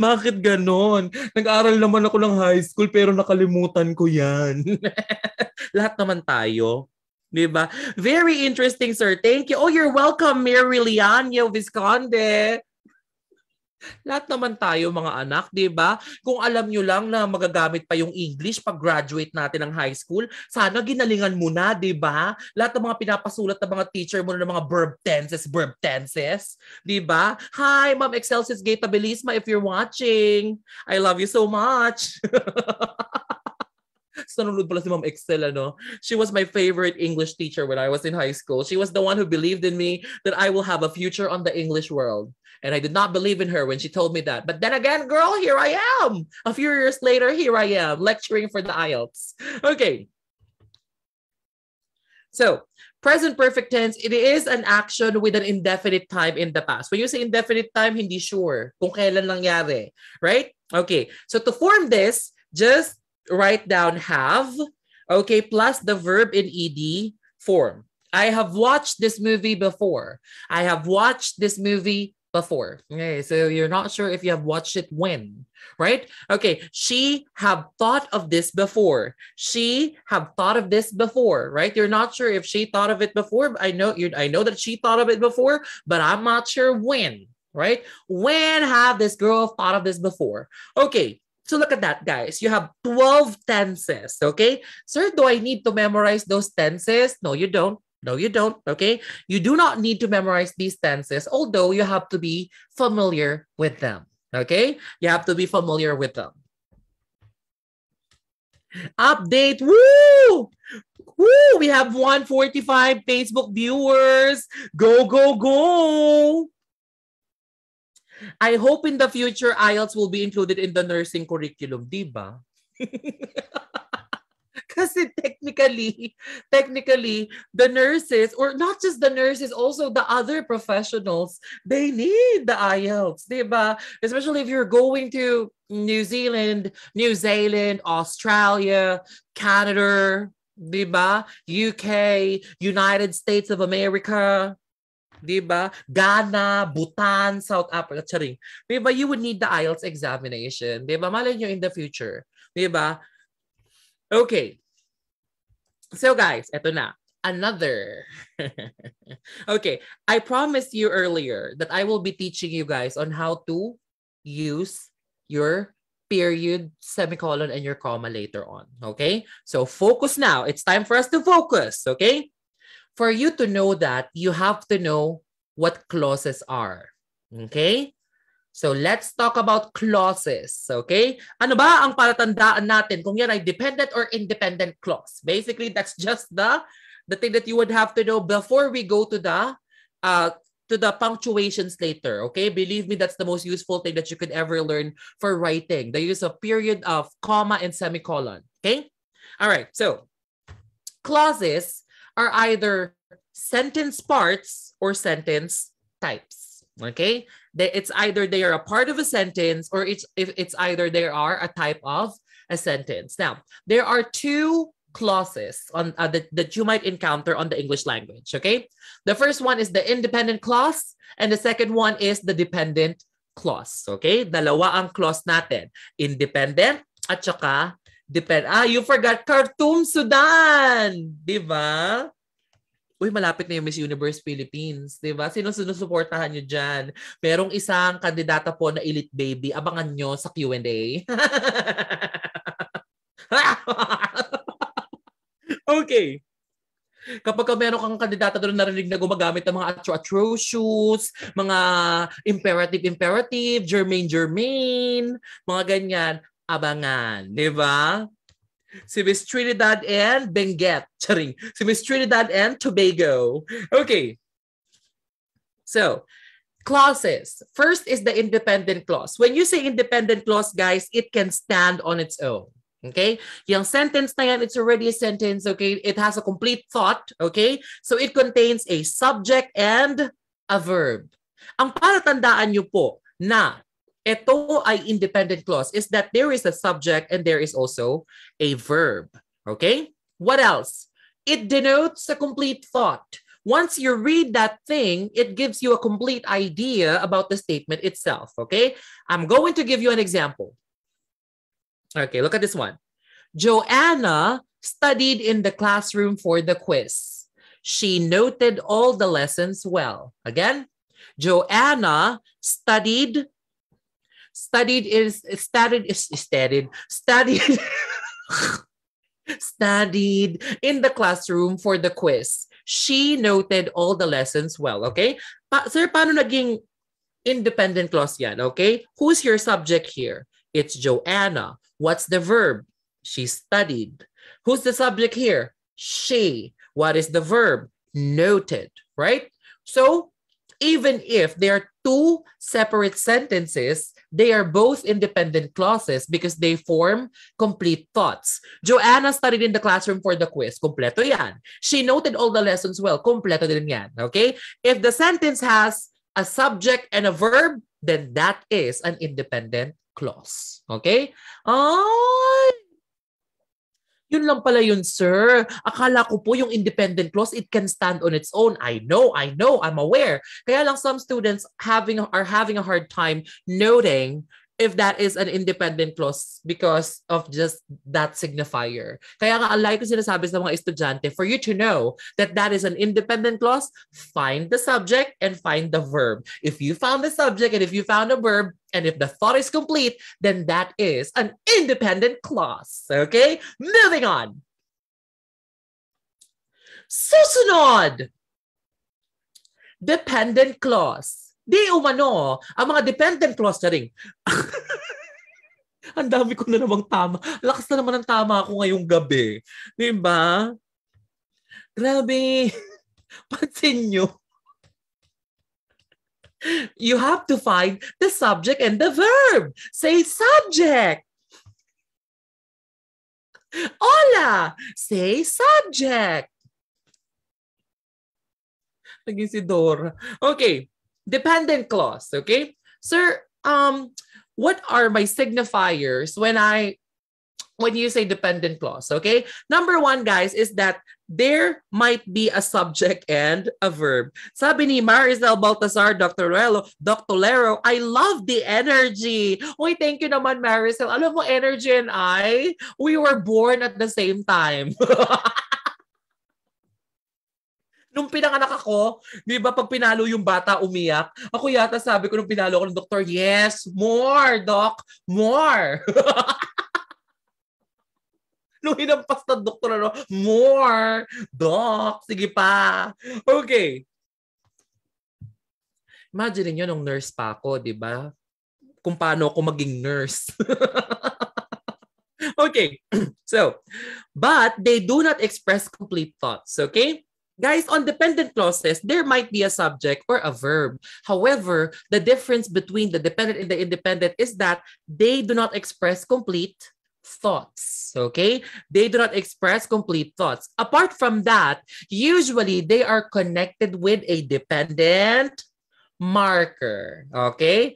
Bakit ganon? Nag-aral naman ako ng high school pero nakalimutan ko yan. Lahat naman tayo. Diba? Very interesting, sir. Thank you. Oh, you're welcome, Mary Lianyo Visconde. Lahat naman tayo mga anak, 'di ba? Kung alam nyo lang na magagamit pa yung English pag graduate natin ng high school, sana ginalingan mo na, 'di ba? Lahat ng mga pinapasulat ng mga teacher mo ng mga verb tenses, 'di ba? Hi, Ma'am Excelsis Gata Belisma, if you're watching. I love you so much. Nanonood pala si Ma'am Excel, She was my favorite English teacher when I was in high school. She was the one who believed in me that I will have a future on the English world. And I did not believe in her when she told me that. But then again, girl, here I am. A few years later, here I am, lecturing for the Ielts. Okay. So, present perfect tense, it is an action with an indefinite time in the past. When you say indefinite time, hindi sure kung kailan nangyari. Right? Okay. So, to form this, just write down have, okay, plus the verb in ed form. I have watched this movie before. I have watched this movie before. Okay, so you're not sure if you have watched it when, right? Okay, she have thought of this before. She have thought of this before, right? You're not sure if she thought of it before. I know that she thought of it before, but I'm not sure when, right? When have this girl thought of this before? Okay. So look at that, guys. You have 12 tenses, okay? Sir, do I need to memorize those tenses? No, you don't. No, you don't, okay? You do not need to memorize these tenses, although you have to be familiar with them, okay? You have to be familiar with them. Update, woo! Woo! We have 145 Facebook viewers. Go, go, go! I hope in the future, IELTS will be included in the nursing curriculum, di ba? Kasi technically, the nurses, or not just the nurses, also the other professionals, they need the IELTS, diba? Especially if you're going to New Zealand, Australia, Canada, diba? UK, United States of America, diba? Ghana, Bhutan, South Africa, charing. Diba? You would need the IELTS examination. Diba? Malay nyo in the future. Diba? Okay. So guys, eto na. Another. Okay. I promised you earlier that I will be teaching you guys on how to use your period, semicolon, and your comma later on. Okay? So focus now. It's time for us to focus. Okay? For you to know that, you have to know what clauses are. Okay? So let's talk about clauses, okay? Ano ba ang palatandaan natin kung yan ay dependent or independent clause? Basically, that's just the thing that you would have to know before we go to the punctuations later, okay? Believe me, that's the most useful thing that you could ever learn for writing, the use of period, of comma, and semicolon, okay? All right, so clauses are either sentence parts or sentence types, okay? It's either they are a part of a sentence or it's either they are a type of a sentence. Now, there are two clauses on that you might encounter on the English language, okay? The first one is the independent clause and the second one is the dependent clause, okay? Dalawa ang clause natin. Independent at saka depend. You forgot Khartoum, Sudan! Diba? Uy, malapit na yung Miss Universe Philippines, di ba? Sino sinusuportahan nyo dyan? Merong isang kandidata po na elite baby. Abangan nyo sa Q&A. Okay. Kapag meron kang kandidata doon narinig na gumagamit ng mga atrocious, mga imperative, germain, mga ganyan, abangan. Di ba? Si Miss Trinidad and Benguet. Charing. Si Miss Trinidad and Tobago. Okay. So, clauses. First is the independent clause. When you say independent clause, guys, it can stand on its own. Okay? Yung sentence na yan, it's already a sentence, okay? It has a complete thought, okay? So, it contains a subject and a verb. Ang palatandaan nyo po na ito ay independent clause is that there is a subject and there is also a verb. Okay? What else? It denotes a complete thought. Once you read that thing, it gives you a complete idea about the statement itself. Okay? I'm going to give you an example. Okay, look at this one. Joanna studied in the classroom for the quiz. She noted all the lessons well. Again, Joanna studied studied in the classroom for the quiz. She noted all the lessons well. Okay? Sir, paano naging independent clause yan? Okay? Who's your subject here? It's Joanna. What's the verb? She studied. Who's the subject here? She. What is the verb? Noted. Right? So, even if there are two separate sentences, they are both independent clauses because they form complete thoughts. Joanna studied in the classroom for the quiz. Kompleto yan. She noted all the lessons well. Kompleto din yan. Okay? If the sentence has a subject and a verb, then that is an independent clause. Okay? Ay! Yun lang pala yun, sir. Akala ko po yung independent clause, it can stand on its own. I know, I'm aware. Kaya lang some students are having a hard time noting if that is an independent clause because of just that signifier. Kaya nga, like ko sinasabi sa mga estudyante, for you to know that that is an independent clause, find the subject and find the verb. If you found the subject and if you found a verb, and if the thought is complete, then that is an independent clause. Okay? Moving on. Susunod. Dependent clause. Di umano, ang mga dependent clause na rin. Ang dami ko na namang tama. Lakas na naman ang tama ako ngayong gabi. Di ba? Grabe. Pansin nyo. You have to find the subject and the verb. Say subject. Hola. Say subject. Naging si Dora. Okay. Dependent clause. Okay. Sir, what are my signifiers when you say dependent clause? Okay. Number one, guys, is that there might be a subject and a verb. Sabi ni Maricel Baltazar, Dr. Lero, I love the energy. Uy, thank you naman, Maricel. Alam mo, energy and we were born at the same time. Nung pinanganak ako, di ba pag pinalo yung bata, umiyak? Ako yata sabi ko nung pinalo ako ng doktor, yes, more, doc, more. Nung hinampas ng doktor, more, doc, sige pa. Okay. Imagine nyo nung nurse pa ako, di ba? Kung paano ako maging nurse. Okay. So, but they do not express complete thoughts, okay? Guys, on dependent clauses, there might be a subject or a verb. However, the difference between the dependent and the independent is that they do not express complete thoughts. Okay? They do not express complete thoughts. Apart from that, usually they are connected with a dependent marker. Okay?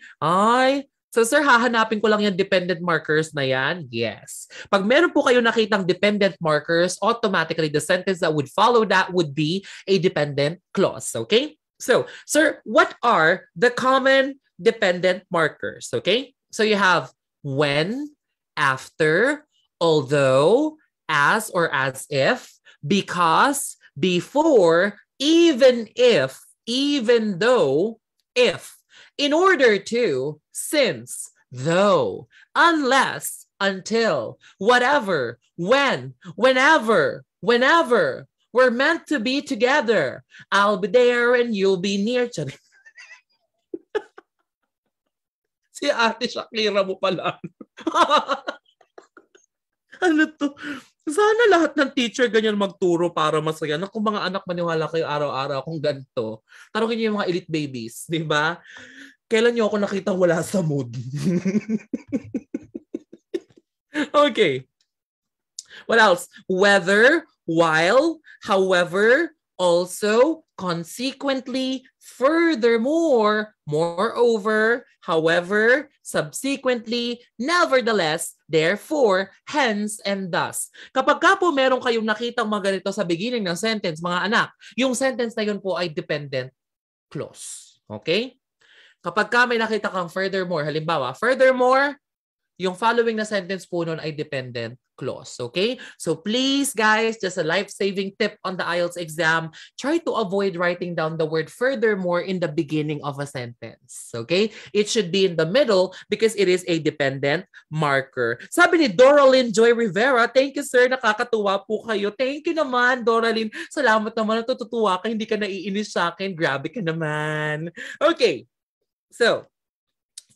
So, sir, hahanapin ko lang yung dependent markers na yan? Yes. Pag meron po kayo nakitang dependent markers, automatically the sentence that would follow that would be a dependent clause. Okay? So, sir, what are the common dependent markers? Okay? So, you have when, after, although, as or as if, because, before, even if, even though, if. In order to, since, though, unless, until, whatever, when, whenever, we're meant to be together. I'll be there and you'll be near. Si Ate Shakira mo pala. Ano to? Sana lahat ng teacher ganyan magturo para masaya. Naku, mga anak, maniwala kayo araw-araw kung ganito. Tarungin niyo yung mga elite babies, di ba? Kailan niyo ako nakita wala sa mood? Okay. What else? Whether, while, however, Also, consequently, furthermore, moreover, however, subsequently, nevertheless, therefore, hence, and thus. Kapag ka po meron kayong nakitang mga ganito sa beginning ng sentence, mga anak, yung sentence na yun po ay dependent clause. Okay? Kapag ka may nakita kang furthermore, halimbawa, furthermore, yung following na sentence po nun ay dependent clause. Okay? So please, guys, just a life-saving tip on the Ielts exam, try to avoid writing down the word furthermore in the beginning of a sentence. Okay? It should be in the middle because it is a dependent marker. Sabi ni Doralyn Joy Rivera, thank you, sir. Nakakatuwa po kayo. Thank you naman, Doralyn. Salamat naman. Natutuwa ka. Hindi ka naiinis sa akin. Grabe ka naman. Okay. So,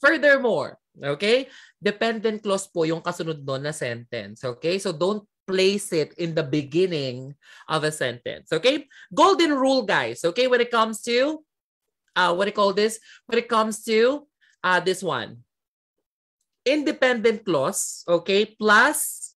furthermore, okay? Dependent clause po yung kasunod nun na sentence. Okay? So don't place it in the beginning of a sentence. Okay? Golden rule, guys. Okay? When it comes to, what do you call this? When it comes to this one. Independent clause, okay? Plus,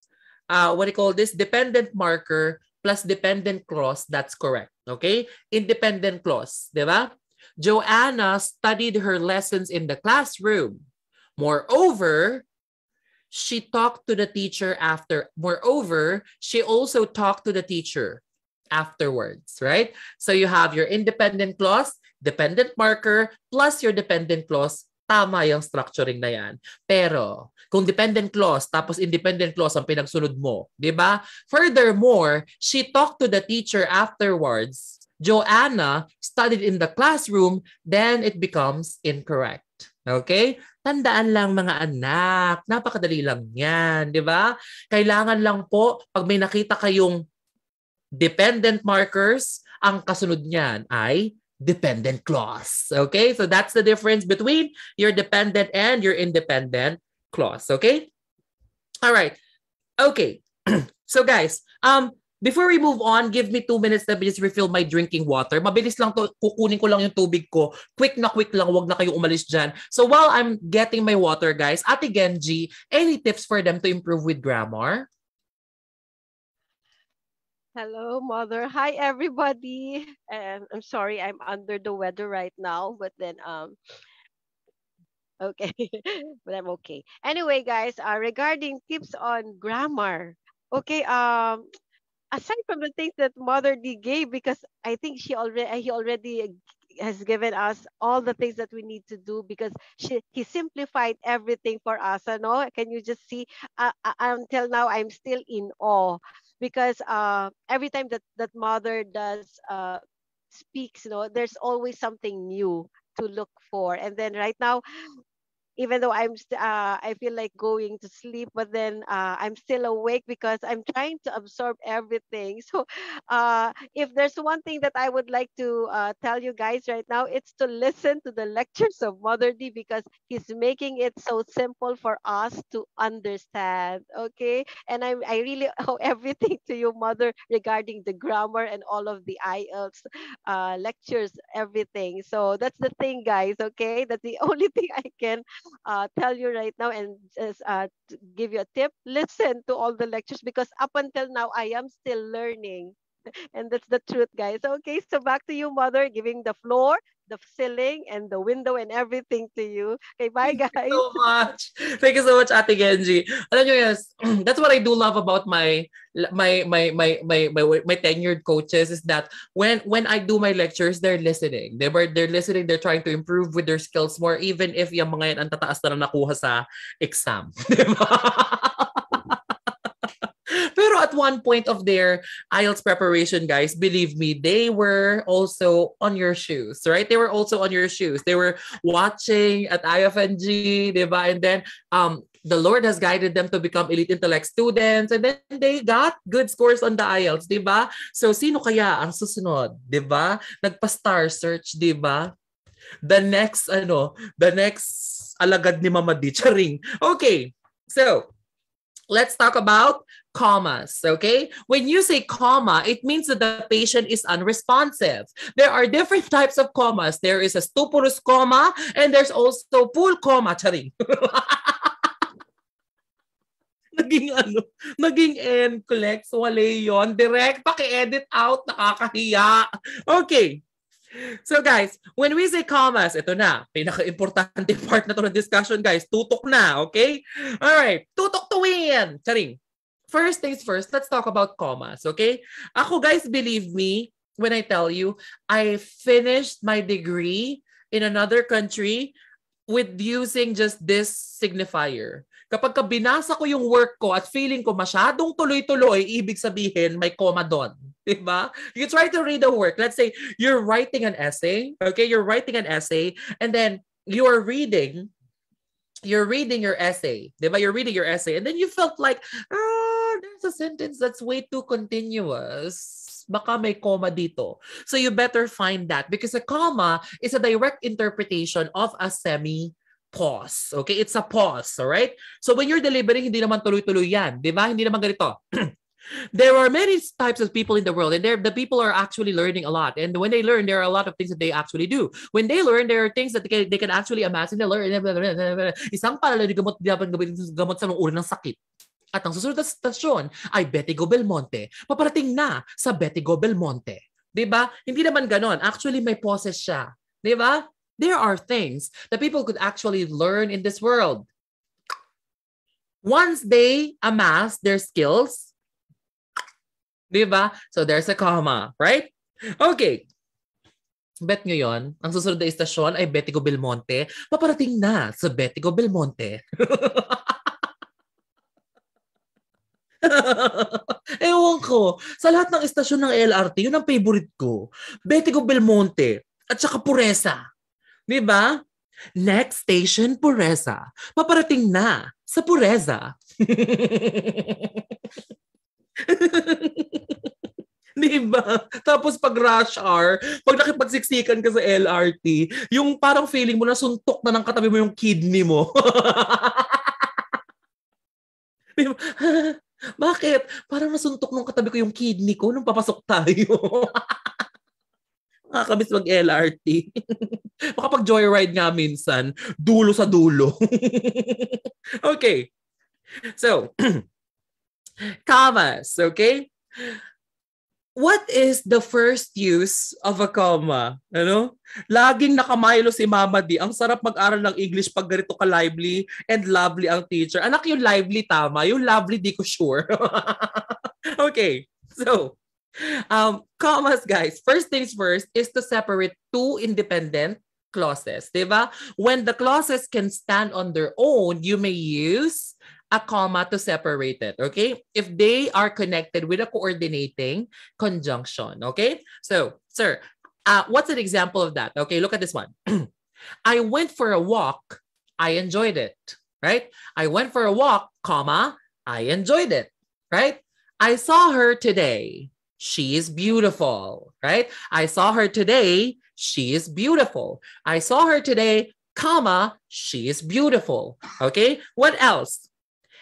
what do you call this? Dependent marker plus dependent clause. That's correct. Okay? Independent clause. Diba? Joanna studied her lessons in the classroom. Moreover, she talked to the teacher after. Moreover, she also talked to the teacher afterwards, right? So you have your independent clause, dependent marker, plus your dependent clause. Tama yung structuring na yan. Pero, kung dependent clause, tapos independent clause ang pinagsunod mo, di ba? Furthermore, she talked to the teacher afterwards. Joanna studied in the classroom, then it becomes incorrect. Okay? Tandaan lang mga anak, napakadali lang yan, di ba? Kailangan lang po, pag may nakita kayong dependent markers, ang kasunod niyan ay dependent clause. Okay? So that's the difference between your dependent and your independent clause. Okay? All right. Okay. So guys, before we move on, give me 2 minutes na just refill my drinking water. Mabilis lang to, kukunin ko lang yung tubig ko. Quick na quick lang, wag na kayo umalis dyan. So while I'm getting my water, guys, Ate Genji, any tips for them to improve with grammar? Hello, Mother. Hi, everybody. I'm sorry, I'm under the weather right now, but then okay, but I'm okay. Anyway, guys, regarding tips on grammar, okay, aside from the things that Mother D gave, because I think he already has given us all the things that we need to do because he simplified everything for us. No, can you just see? Until now, I'm still in awe because every time that Mother does speaks, there's always something new to look for. And then right now, even though I feel like going to sleep, but then I'm still awake because I'm trying to absorb everything. So if there's one thing that I would like to tell you guys right now, it's to listen to the lectures of Mother D because he's making it so simple for us to understand. Okay, and I really owe everything to you, Mother, regarding the grammar and all of the IELTS lectures, everything. So that's the thing, guys. Okay, that's the only thing I can tell you right now and just to give you a tip, listen to all the lectures because up until now I am still learning. And that's the truth, guys. Okay, so back to you, Mother, giving the floor, the ceiling, and the window and everything to you. Okay, bye, guys. So much. Thank you so much, Ate Genji. Alam nyo, yes, that's what I do love about my tenured coaches is that when I do my lectures, they're listening. They're listening, they're trying to improve with their skills more, even if yung mga yan ang tataas na nakuha sa exam. Diba? Pero at one point of their IELTS preparation, guys, believe me, they were also on your shoes, right? They were also on your shoes. They were watching at IFNG, diba? And then the Lord has guided them to become elite intellect students, and then they got good scores on the IELTS, diba? So sino kaya ang susunod, diba? Nagpa-star search, diba? The next alagad ni Mama Di, charing. Okay, so let's talk about commas, okay? When you say comma, it means that the patient is unresponsive. There are different types of commas. There is a stuporous comma, and there's also full comma, charing. naging NCLEX, wala yun. Direct, paki-edit out, nakakahiya. Okay. So guys, when we say commas, ito na, pinaka-importante part na to ng discussion guys, tutok na, okay? Alright, tutok to win! Charing. First things first, let's talk about commas, okay? Ako guys, believe me, when I tell you, I finished my degree in another country with using just this signifier. Kapag binasa ko yung work ko at feeling ko masyadong tuloy-tuloy, ibig sabihin may comma doon. Diba? You try to read the work. Let's say you're writing an essay. Okay, you're writing an essay and then you're reading your essay. Diba? You're reading your essay and then you felt like, there's a sentence that's way too continuous. Baka may comma dito. So you better find that because a comma is a direct interpretation of a semi-pause. Okay? It's a pause. Alright? So when you're delivering, hindi naman tuloy-tuloy yan. Diba? Hindi naman ganito. There are many types of people in the world and the people are actually learning a lot. And when they learn, there are a lot of things that they actually do. When they learn, there are things that they can actually amass and they learn. Isang palalo ni gamot sa ulo ng sakit. At ang susunod na stasyon ay Betigo Belmonte. Paparating na sa Betigo Belmonte. Diba? Hindi naman ganon. Actually, may pauses siya. Diba? There are things that people could actually learn in this world. Once they amass their skills, diba? So there's a comma, right? Okay. Bet nyo yun, ang susunod na istasyon ay Betigo Belmonte. Paparating na sa Betigo Belmonte. Ewan ko. Sa lahat ng istasyon ng LRT, yun ang favorite ko. Betigo Belmonte at saka Puresa. Diba? Next station, Puresa. Paparating na sa Puresa. Diba? Tapos pag rush hour, pag nakipagsiksikan ka sa LRT, yung parang feeling mo na suntok na ng katabi mo yung kidney mo. Diba? Bakit? Parang nasuntok nung katabi ko yung kidney ko nung papasok tayo. Nakakabis mag-LRT. Makapag-joyride nga minsan, dulo sa dulo. Okay. So, commas, okay? What is the first use of a comma? Ano? Laging nakamaylo si Mama D. Ang sarap mag-aral ng English pag ganito ka lively and lovely ang teacher. Anak, yung lively tama. Yung lovely di ko sure. Okay. So, commas, guys. First things first is to separate two independent clauses. Diba? When the clauses can stand on their own, you may use a comma to separate it, okay? If they are connected with a coordinating conjunction, okay? So, sir, what's an example of that? Okay, look at this one. I went for a walk. I enjoyed it, right? I went for a walk, comma, I enjoyed it, right? I saw her today. She is beautiful, right? I saw her today. She is beautiful. I saw her today, comma, she is beautiful, okay? What else?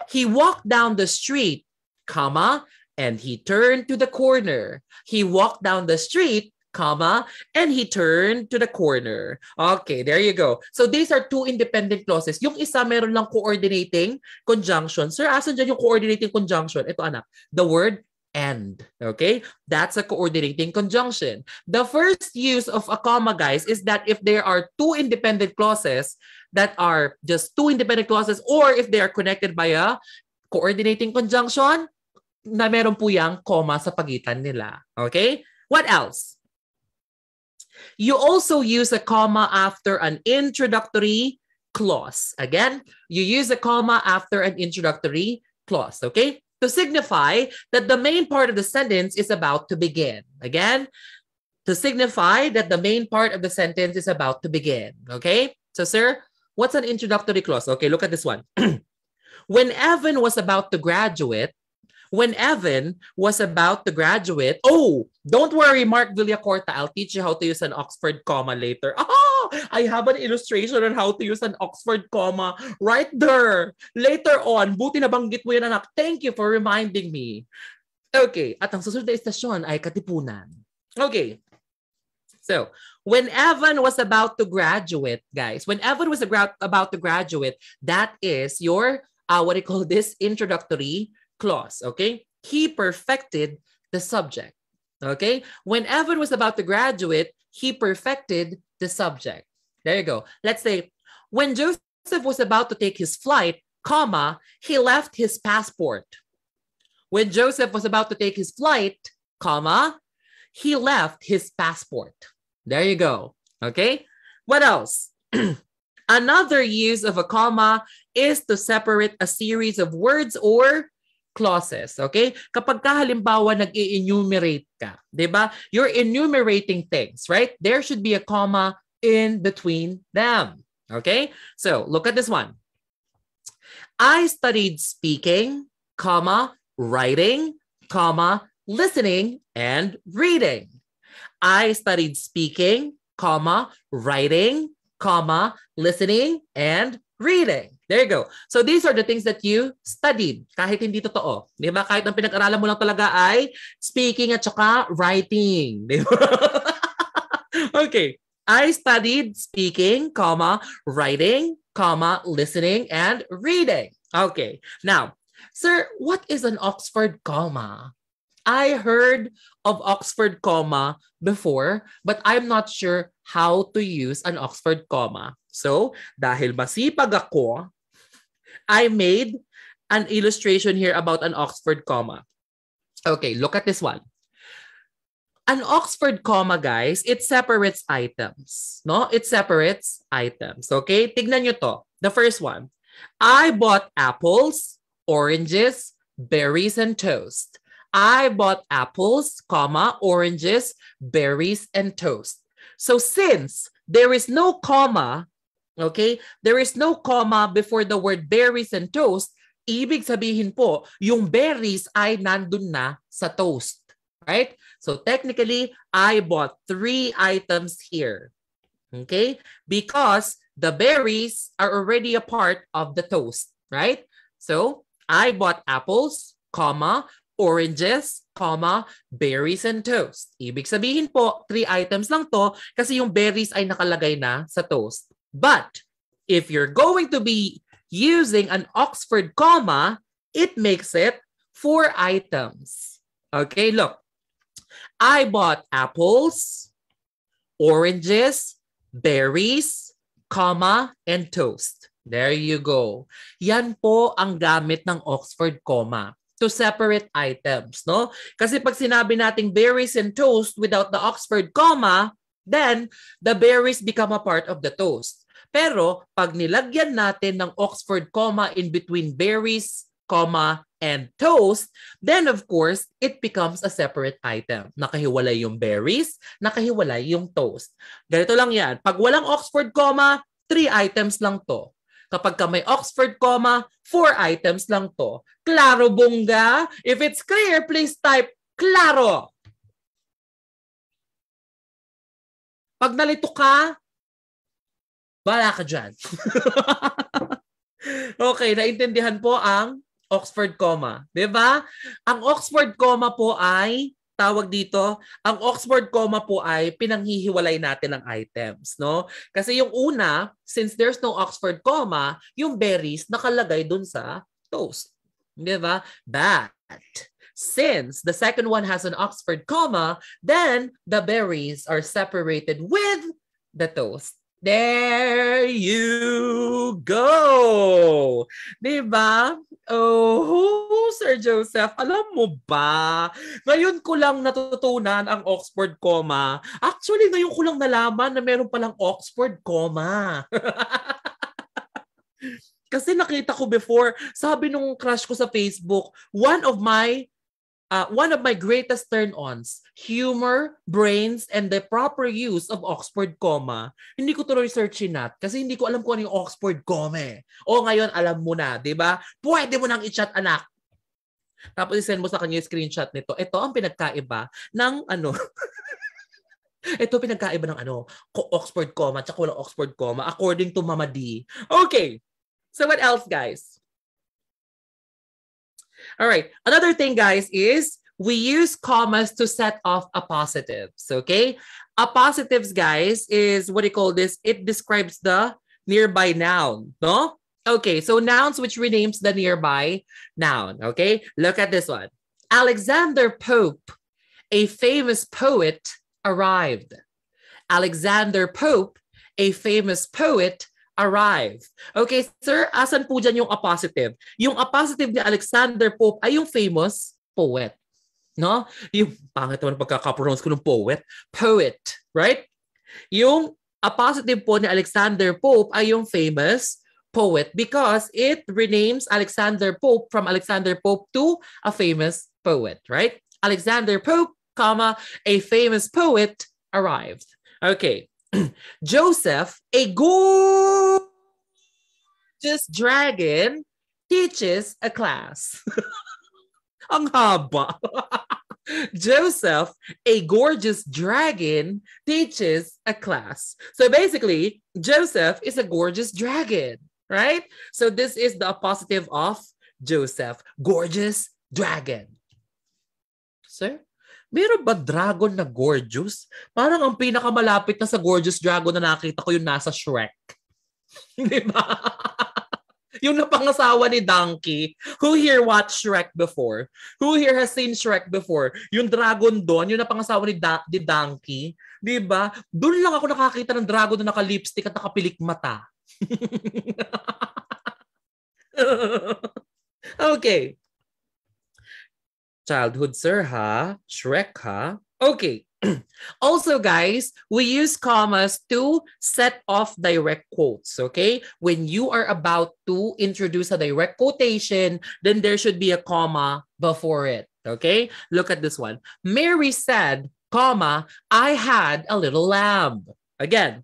He walked down the street, comma, and he turned to the corner. He walked down the street, comma, and he turned to the corner. Okay, there you go. So these are two independent clauses. Yung isa meron lang coordinating conjunction. Sir, asan dyan yung coordinating conjunction? Ito anak, the word and. Okay, that's a coordinating conjunction. The first use of a comma, guys, is that if there are two independent clauses that are just two independent clauses or if they are connected by a coordinating conjunction, na meron po yang comma sa pagitan nila. Okay? What else? You also use a comma after an introductory clause. Again, you use a comma after an introductory clause. Okay? To signify that the main part of the sentence is about to begin. Again, to signify that the main part of the sentence is about to begin. Okay? So, sir, what's an introductory clause? Okay, look at this one. When Evan was about to graduate, oh, don't worry, Mark Villacorta, I'll teach you how to use an Oxford comma later. Oh, I have an illustration on how to use an Oxford comma right there. Later on, buti na banggit mo yan, anak. Thank you for reminding me. Okay, at ang susunod na istasyon ay Katipunan. Okay. So, when Evan was about to graduate, guys, when Evan was about to graduate, that is your what do you call this? Introductory clause, okay? He perfected the subject, okay? When Evan was about to graduate, he perfected the subject. There you go. Let's say, when Joseph was about to take his flight, comma, he left his passport. When Joseph was about to take his flight, comma, he left his passport. There you go. Okay? What else? Another use of a comma is to separate a series of words or clauses. Okay? Kapag ka halimbawa nag-enumerate ka, di ba? You're enumerating things, right? There should be a comma in between them. Okay? So, look at this one. I studied speaking, comma, writing, comma, listening, and reading. I studied speaking, comma, writing, comma, listening, and reading. There you go. So these are the things that you studied. Kahit hindi totoo. Di ba? Kahit ang pinag-aralan mo lang talaga ay speaking at saka writing. Di ba? Okay. I studied speaking, comma, writing, comma, listening, and reading. Okay. Now, sir, what is an Oxford comma? I heard of Oxford comma before, but I'm not sure how to use an Oxford comma. So, dahil masipag ako, I made an illustration here about an Oxford comma. Okay, look at this one. An Oxford comma, guys, it separates items. No? It separates items. Okay? Tignan nyo to. The first one. I bought apples, oranges, berries, and toast. I bought apples, comma, oranges, berries, and toast. So since there is no comma, okay, there is no comma before the word berries and toast, ibig sabihin po, yung berries ay nandun na sa toast. Right? So technically, I bought 3 items here. Okay? Because the berries are already a part of the toast. Right? So, I bought apples, comma, oranges, comma, berries, and toast. Ibig sabihin po, 3 items lang to kasi yung berries ay nakalagay na sa toast. But, if you're going to be using an Oxford comma, it makes it 4 items. Okay, look. I bought apples, oranges, berries, comma, and toast. There you go. Yan po ang gamit ng Oxford comma to separate items, no? Kasi pag sinabi nating berries and toast without the Oxford comma, then the berries become a part of the toast. Pero pag nilagyan natin ng Oxford comma in between berries, comma, and toast, then of course, it becomes a separate item. Nakahiwalay yung berries, nakahiwalay yung toast. Ganito lang yan. Pag walang Oxford comma, 3 items lang to. Kapag ka may Oxford comma, 4 items lang to. Klaro, bongga? If it's clear, please type klaro. Pag nalito ka, bala ka dyan. Okay, naintindihan po ang Oxford comma. Diba? Ang Oxford comma po ay, tawag dito, ang Oxford comma po ay pinanghihiwalay natin ng items. No? Kasi yung una, since there's no Oxford comma, yung berries nakalagay dun sa toast. Diba? But, since the second one has an Oxford comma, then the berries are separated with the toast. There you go! Diba? Oh, Sir Joseph, alam mo ba? Ngayon ko lang natutunan ang Oxford comma. Actually, ngayon ko lang nalaman na meron palang Oxford comma. Kasi nakita ko before, sabi nung crush ko sa Facebook, one of my greatest turn-ons, humor, brains, and the proper use of Oxford comma. Hindi ko tuloy searchin nat kasi hindi ko alam kung ano yung Oxford comma eh. O ngayon, alam mo na, di ba? Pwede mo nang i-chat, anak. Tapos isend mo sa kanya yung screenshot nito. Ito ang pinagkaiba ng ano. Ito pinagkaiba ng ano, Oxford comma at walang Oxford comma according to Mama D. Okay. So what else, guys? All right. Another thing, guys, is we use commas to set off appositives. Okay? Appositives, guys, is what do you call this? It describes the nearby noun. No? Okay, so nouns which renames the nearby noun. Okay, look at this one. Alexander Pope, a famous poet, arrived. Alexander Pope, a famous poet, arrived. Okay, sir, asan po dyan yung appositive? Yung appositive ni Alexander Pope ay yung famous poet. No? Yung pangit naman pagkakapronounce ko ng poet. Poet, right? Yung appositive po ni Alexander Pope ay yung famous poet because it renames Alexander Pope from Alexander Pope to a famous poet, right? Alexander Pope, comma, a famous poet arrived. Okay. Joseph, a gorgeous dragon, teaches a class. Ang haba. Joseph, a gorgeous dragon, teaches a class. So basically, Joseph is a gorgeous dragon, right? So this is the appositive of Joseph, gorgeous dragon. Sir, meron ba dragon na gorgeous? Parang ang pinakamalapit na sa gorgeous dragon na nakita ko yung nasa Shrek. Di ba? Yung napangasawa ni Donkey. Who here watched Shrek before? Who here has seen Shrek before? Yung dragon doon, yung napangasawa ni Donkey. Di ba? Doon lang ako nakakita ng dragon na naka-lipstick at nakapilik mata. Okay. Childhood, sir, ha? Shrek, ha? Okay. Also, guys, we use commas to set off direct quotes, okay? When you are about to introduce a direct quotation, then there should be a comma before it, okay? Look at this one. Mary said, comma, I had a little lamb. Again,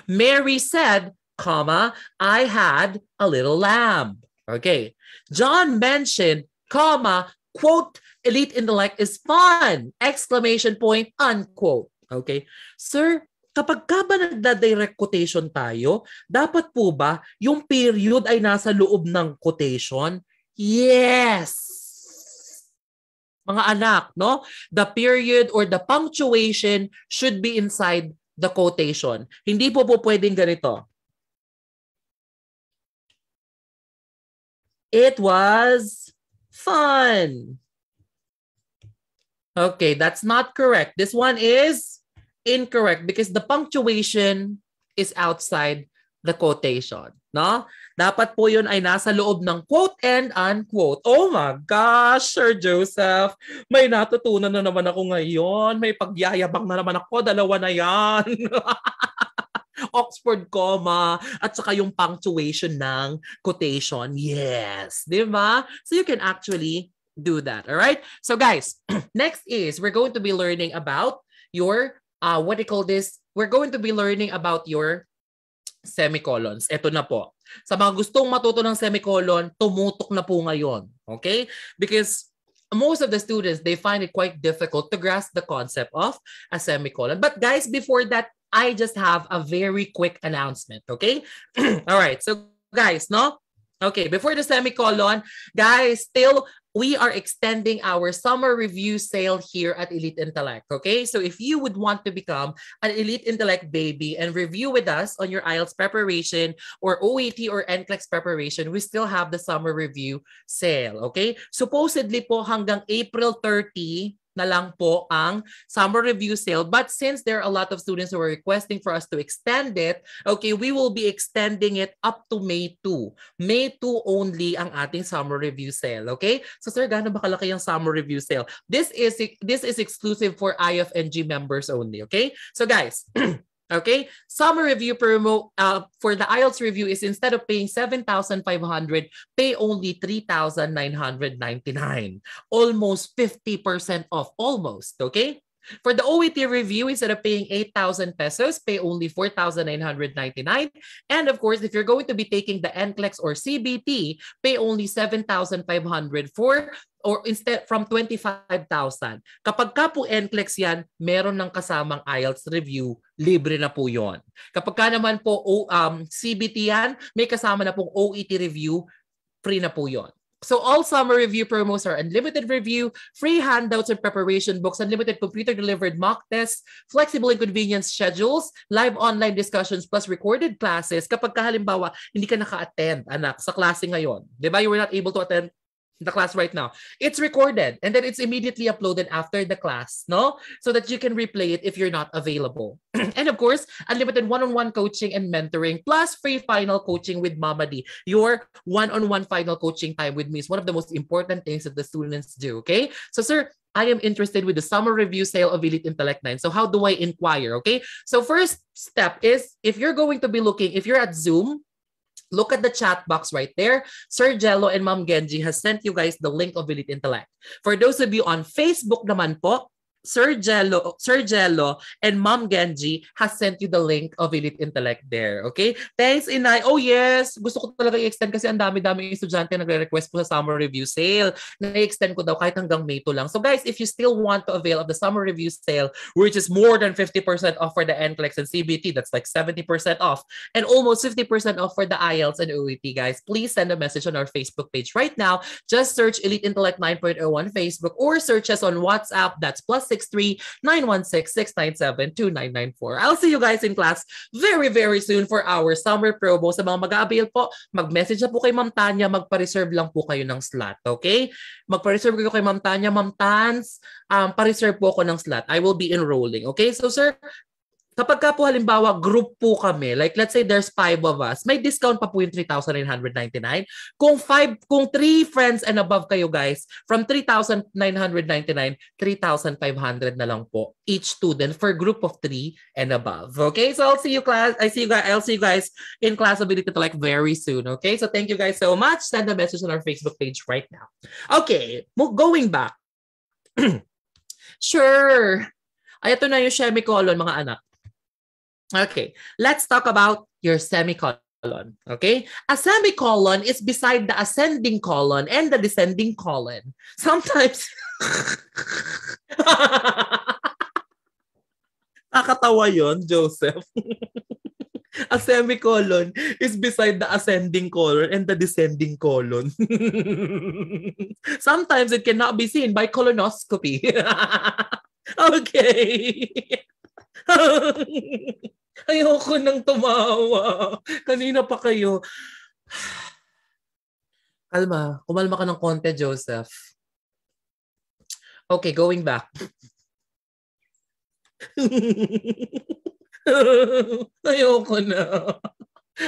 Mary said, comma, I had a little lamb. Okay. John mentioned, comma, quote, elite intellect is fun! Exclamation point, unquote. Okay? Sir, kapag ka ba nagda-direct quotation tayo, dapat po ba yung period ay nasa loob ng quotation? Yes! Mga anak, no? The period or the punctuation should be inside the quotation. Hindi po pwedeng ganito. It was fun. Okay, that's not correct. This one is incorrect because the punctuation is outside the quotation. No? Dapat po yun ay nasa loob ng quote and unquote. Oh my gosh, Sir Joseph. May natutunan na naman ako ngayon. May pagyayabang na naman ako. Dalawa na yan. Oxford comma at saka yung punctuation ng quotation. Yes. Di ba? So you can actually do that. All right. So guys, next is we're going to be learning about your what do you call this? We're going to be learning about your semicolons. Ito na po. Sa mga gustong matuto ng semicolon, tumutok na po ngayon. Okay? Because most of the students, they find it quite difficult to grasp the concept of a semicolon. But guys, before that, I just have a very quick announcement. Okay? All right. So guys, no? Okay, before the semicolon, guys, still we are extending our summer review sale here at Elite Intellect, okay? So if you would want to become an Elite Intellect baby and review with us on your IELTS preparation or OET or NCLEX preparation, we still have the summer review sale, okay? Supposedly po hanggang April 30 na lang po ang summer review sale. But since there are a lot of students who are requesting for us to extend it, okay, we will be extending it up to May 2. May 2 only ang ating summer review sale, okay? So sir, gaano ba kalaki yung summer review sale? This is exclusive for IFNG members only, okay? So guys, okay, summer review promo for the IELTS review is instead of paying 7,500, pay only 3,999. Almost 50% off, almost, okay? For the OET review, instead of paying 8,000 pesos, pay only 4,999. And of course, if you're going to be taking the NCLEX or CBT, pay only 7,500 for or instead from 25,000. Kapag ka po NCLEX yan, meron ng kasamang IELTS review, libre na po yon. Kapag ka naman po CBT yan, may kasama na pong OET review, free na po yon. So all summer review promos are unlimited review, free handouts and preparation books, unlimited computer-delivered mock tests, flexible and convenient schedules, live online discussions, plus recorded classes. Kapag halimbawa, hindi ka naka-attend, anak, sa klase ngayon. Di ba? You were not able to attend the class right now. It's recorded and then it's immediately uploaded after the class, no? So that you can replay it if you're not available. And of course, unlimited one-on-one coaching and mentoring plus free final coaching with Mama D. Your one-on-one final coaching time with me is one of the most important things that the students do, okay? So sir, I am interested with the summer review sale of Elite Intellect 9. So how do I inquire, okay? So first step is if you're going to be looking, if you're at Zoom, look at the chat box right there. Sir Jello and Ma'am Genji has sent you guys the link of Elite Intellect. For those of you on Facebook naman po, Sir Jello and Ma'am Genji has sent you the link of Elite Intellect there. Okay? Thanks, Inay. Oh yes, gusto ko talaga i-extend kasi ang dami-dami estudyante nagre-request po sa summer review sale. Na-extend ko daw kahit hanggang May 2 lang. So guys, if you still want to avail of the summer review sale, which is more than 50% off for the NCLEX and CBT, that's like 70% off, and almost 50% off for the Ielts and OET, guys, please send a message on our Facebook page right now. Just search Elite Intellect 9.0 on Facebook or search us on WhatsApp. That's +63-916-697-2994. I'll see you guys in class very, very soon for our summer promo. Sa mga mag-aabil po, mag-message na po kay Ma'am Tanya, magpa-reserve lang po kayo ng slot, okay? Magpa-reserve kayo kay Ma'am Tanya, Ma'am Tans, pa-reserve po ako ng slot. I will be enrolling, okay? So sir, kapag ka po halimbawa group po kami, like let's say there's 5 of us, may discount pa po yung 3,999. Kung 3 friends and above kayo guys, from 3,999, 3,500 na lang po each student for group of 3 and above. Okay? So I'll see you guys in class ability to like very soon. Okay? So thank you guys so much. Send a message on our Facebook page right now. Okay, going back. Sure. Ay, ito na yung semicolon, mga anak. Okay, let's talk about your semicolon. Okay, a semicolon is beside the ascending colon and the descending colon. Sometimes, nakakatawa yon, Joseph. A semicolon is beside the ascending colon and the descending colon. Sometimes it cannot be seen by colonoscopy. Okay. Ayoko nang tumawa. Kanina pa kayo. Kalma. Kumalma ka ng konti, Joseph. Okay, going back. Ayoko na.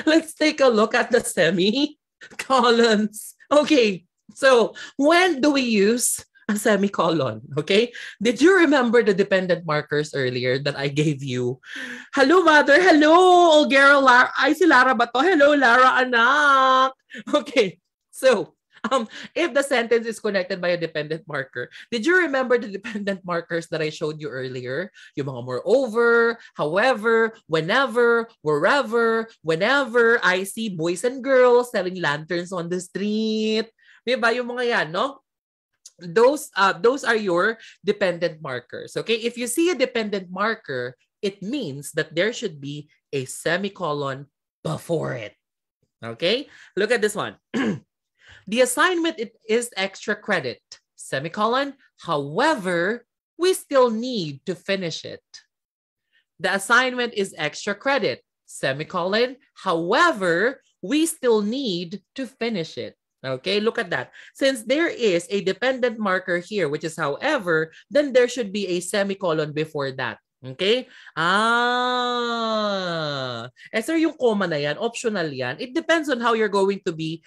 Let's take a look at the semicolons. Okay, so when do we use a semicolon? Okay, did you remember the dependent markers earlier that I gave you? Hello, mother. Hello, Olgero. Lara. Ay, si Lara ba to? Hello, Lara, anak. Okay, so if the sentence is connected by a dependent marker, did you remember the dependent markers that I showed you earlier? Yung mga moreover, however, whenever, wherever, whenever I see boys and girls selling lanterns on the street. Diba yung mga yan, no? Those are your dependent markers. Okay, if you see a dependent marker, it means that there should be a semicolon before it. Okay, look at this one. The assignment is extra credit, semicolon. However, we still need to finish it. The assignment is extra credit, semicolon. However, we still need to finish it. Okay, look at that. Since there is a dependent marker here, which is however, then there should be a semicolon before that. Okay? So yung comma na yan, optional yan. It depends on how you're going to be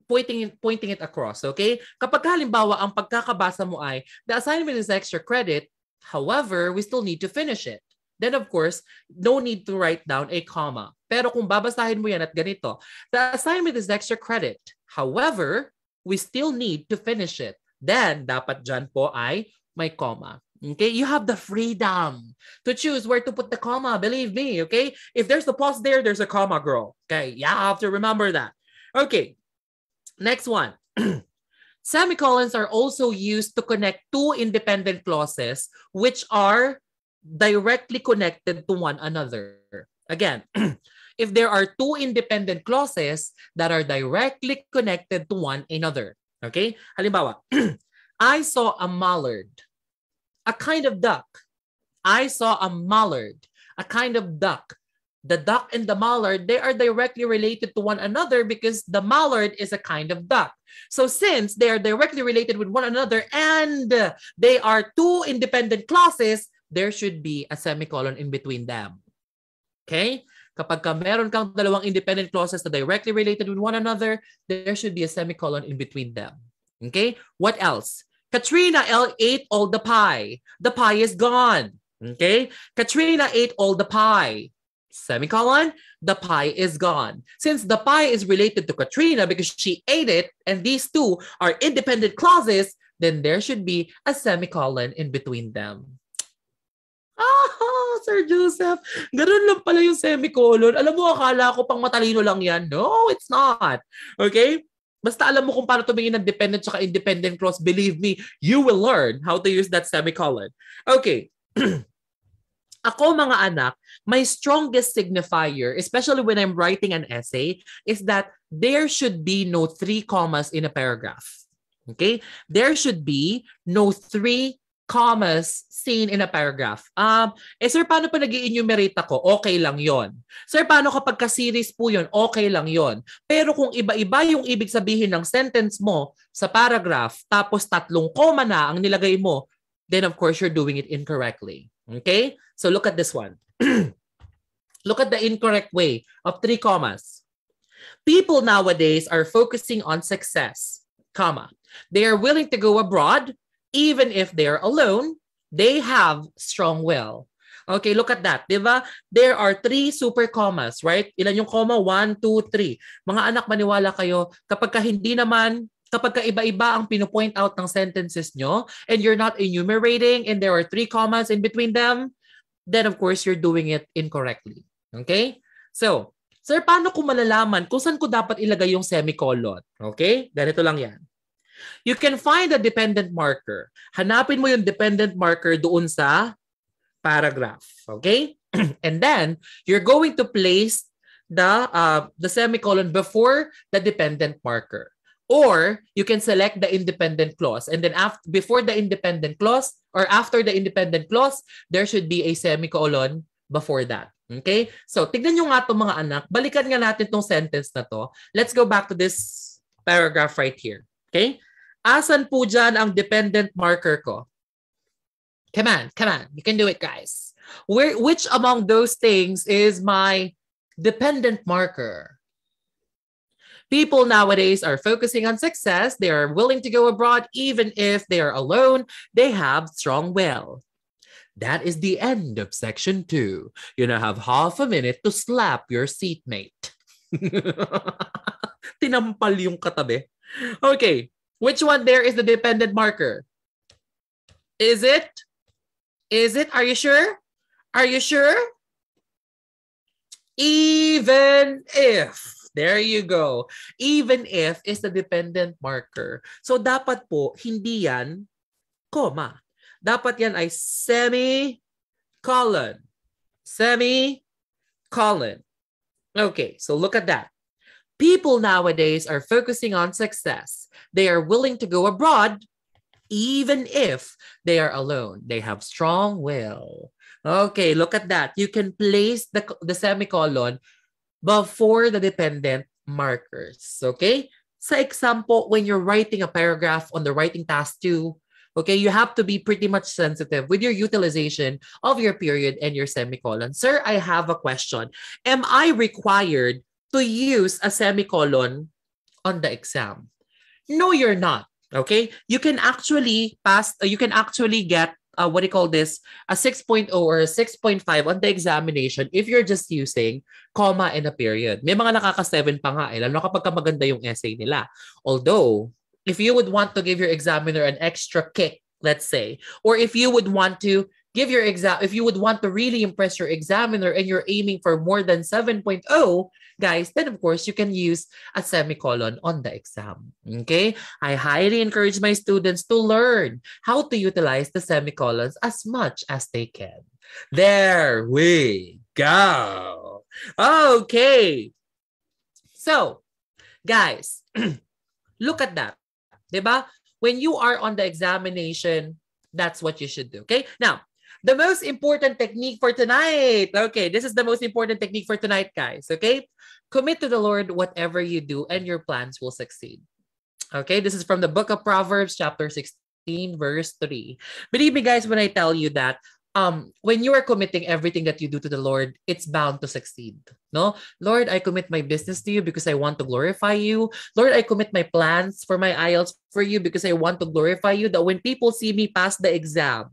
pointing it across. Okay? Kapag halimbawa, ang pagkakabasa mo ay, the assignment is extra credit, however, we still need to finish it. Then of course, no need to write down a comma. Pero kung babasahin mo yan at ganito, the assignment is extra credit. However, we still need to finish it. Then, dapat dyan po ay may comma. Okay? You have the freedom to choose where to put the comma. Believe me, okay? If there's a pause there, there's a comma, girl. Okay? You have to remember that. Okay. Next one. Semicolons are also used to connect two independent clauses which are directly connected to one another. Again, if there are two independent clauses that are directly connected to one another. Okay? Halimbawa, I saw a mallard, a kind of duck. I saw a mallard, a kind of duck. The duck and the mallard, they are directly related to one another because the mallard is a kind of duck. So since they are directly related with one another and they are two independent clauses, there should be a semicolon in between them. Okay? Kapag meron kang dalawang independent clauses na directly related with one another, there should be a semicolon in between them. Okay? What else? Katrina ate all the pie. The pie is gone. Okay? Katrina ate all the pie. Semicolon, the pie is gone. Since the pie is related to Katrina because she ate it and these two are independent clauses, then there should be a semicolon in between them. Sir Joseph, ganun lang pala yung semicolon. Alam mo, akala ko pang matalino lang yan. No, it's not. Okay? Basta alam mo kung paano tumingin ng dependent at independent clause, believe me, you will learn how to use that semicolon. Okay. Ako, mga anak, my strongest signifier, especially when I'm writing an essay, is that there should be no 3 commas in a paragraph. Okay? There should be no 3 commas seen in a paragraph. Sir, paano pa nag-i-enumerate ako? Okay lang yon. Sir, paano kapag ka-series po yon? Okay lang yon. Pero kung iba-iba yung ibig sabihin ng sentence mo sa paragraph, tapos 3 comma na ang nilagay mo, then of course you're doing it incorrectly. Okay? So look at this one. Look at the incorrect way of 3 commas. People nowadays are focusing on success, comma. They are willing to go abroad, even if they're alone. They have strong will. Okay, look at that. Diba? There are 3 super commas, right? Ilan yung comma? 1, 2, 3. Mga anak, maniwala kayo, kapag iba-iba ang pinopoint out ng sentences nyo and you're not enumerating and there are 3 commas in between them, then of course you're doing it incorrectly. Okay? So, sir, paano ko malalaman kung saan ko dapat ilagay yung semicolon? Okay? Ganito lang yan. You can find a dependent marker. Hanapin mo yung dependent marker doon sa paragraph. Okay? And then, you're going to place the semicolon before the dependent marker. Or you can select the independent clause. And then before the independent clause or after the independent clause, there should be a semicolon before that. Okay? So, tignan nyo nga itong mga anak. Balikan nga natin itong sentence na to. Let's go back to this paragraph right here. Okay? Asan po dyan ang dependent marker ko? Come on. You can do it, guys. Which among those things is my dependent marker? People nowadays are focusing on success. They are willing to go abroad even if they are alone. They have strong will. That is the end of section 2. You now have half a minute to slap your seatmate. Tinampal yung katabi. Okay. Which one there is the dependent marker? Is it? Are you sure? Even if. There you go. Even if is the dependent marker. So dapat po, hindi yan comma. Dapat yan ay semicolon. Semicolon. Okay, so look at that. People nowadays are focusing on success. They are willing to go abroad even if they are alone. They have strong will. Okay, look at that. You can place the semicolon before the dependent markers. Okay? Sa example, when you're writing a paragraph on the writing task 2, okay, you have to be pretty much sensitive with your utilization of your period and your semicolon. Sir, I have a question. Am I required to use a semicolon on the exam? No, you're not. Okay? You can actually get a 6.0 or a 6.5 on the examination if you're just using comma and a period. May mga nakaka-7 pa nga lalo kapag maganda yung essay nila. Although, if you would want to give your examiner an extra kick, let's say, or if you would want to really impress your examiner and you're aiming for more than 7.0, guys, then of course you can use a semicolon on the exam. Okay? I highly encourage my students to learn how to utilize the semicolons as much as they can. There we go. Okay. So, guys, look at that. Diba? When you are on the examination, that's what you should do. Okay? Now, the most important technique for tonight. Okay, this is the most important technique for tonight, guys. Okay? Commit to the Lord whatever you do and your plans will succeed. Okay, this is from the book of Proverbs, chapter 16, verse 3. Believe me, guys, when I tell you that, when you are committing everything that you do to the Lord, it's bound to succeed. No, Lord, I commit my business to you because I want to glorify you. Lord, I commit my plans for my Ielts for you because I want to glorify you. That when people see me pass the exam,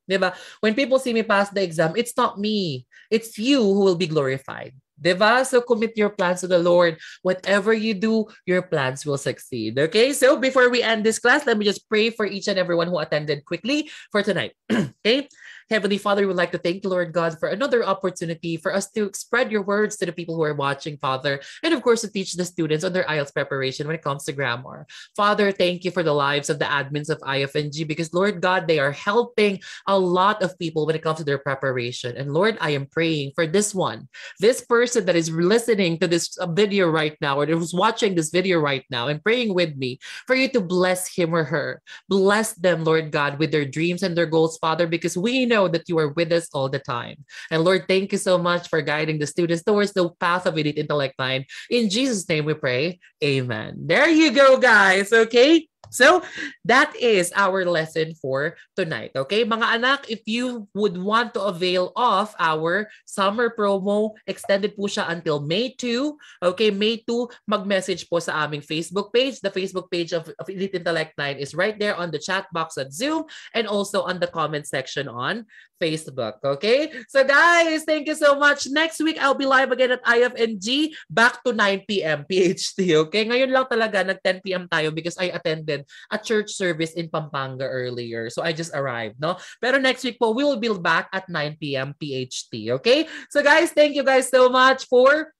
diba? When people see me pass the exam, it's not me. It's you who will be glorified. Diba? So commit your plans to the Lord. Whatever you do, your plans will succeed. Okay? So before we end this class, let me just pray for each and everyone who attended quickly for tonight. Okay? Heavenly Father, we would like to thank you, Lord God, for another opportunity for us to spread your words to the people who are watching, Father, and of course to teach the students on their IELTS preparation when it comes to grammar. Father, thank you for the lives of the admins of IFNG because, Lord God, they are helping a lot of people when it comes to their preparation. And Lord, I am praying for this one, this person that is listening to this video right now, or who's watching this video right now and praying with me, for you to bless him or her. Bless them, Lord God, with their dreams and their goals, Father, because we know that you are with us all the time. And Lord, thank you so much for guiding the students towards the path of elite intellect line. In Jesus' name we pray. Amen. There you go, guys. Okay? So, that is our lesson for tonight. Okay, mga anak, if you would want to avail of our summer promo, extended po siya until May 2. Okay, May 2, mag-message po sa aming Facebook page. The Facebook page of Elite Intellect 9 is right there on the chat box at Zoom and also on the comment section on Facebook. Okay, so guys, thank you so much. Next week, I'll be live again at IFNG back to 9 p.m. PHT. Okay, ngayon lang talaga nag 10 p.m. tayo because I attended a church service in Pampanga earlier. So I just arrived, no? Pero next week po, we will be back at 9 p.m. PHT, okay? So guys, thank you guys so much for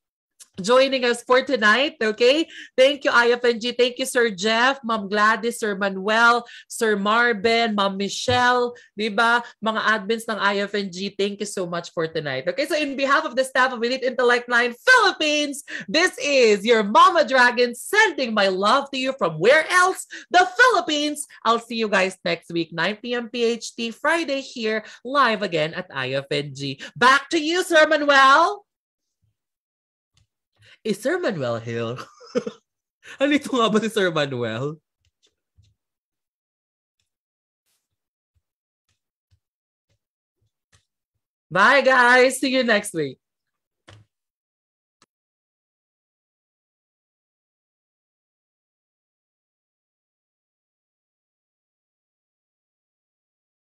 joining us for tonight, okay? Thank you, IFNG. Thank you, Sir Jeff, Ma'am Gladys, Sir Manuel, Sir Marvin, Ma'am Michelle, diba? Mga admins ng IFNG, thank you so much for tonight. Okay, so in behalf of the staff of Elite Intellect 9 Philippines, this is your Mama Dragon sending my love to you from where else? The Philippines. I'll see you guys next week, 9 p.m. PHT, Friday here, live again at IFNG. Back to you, Sir Manuel. Is Sir Manuel here? Halito nga ba si Sir Manuel? Bye guys! See you next week.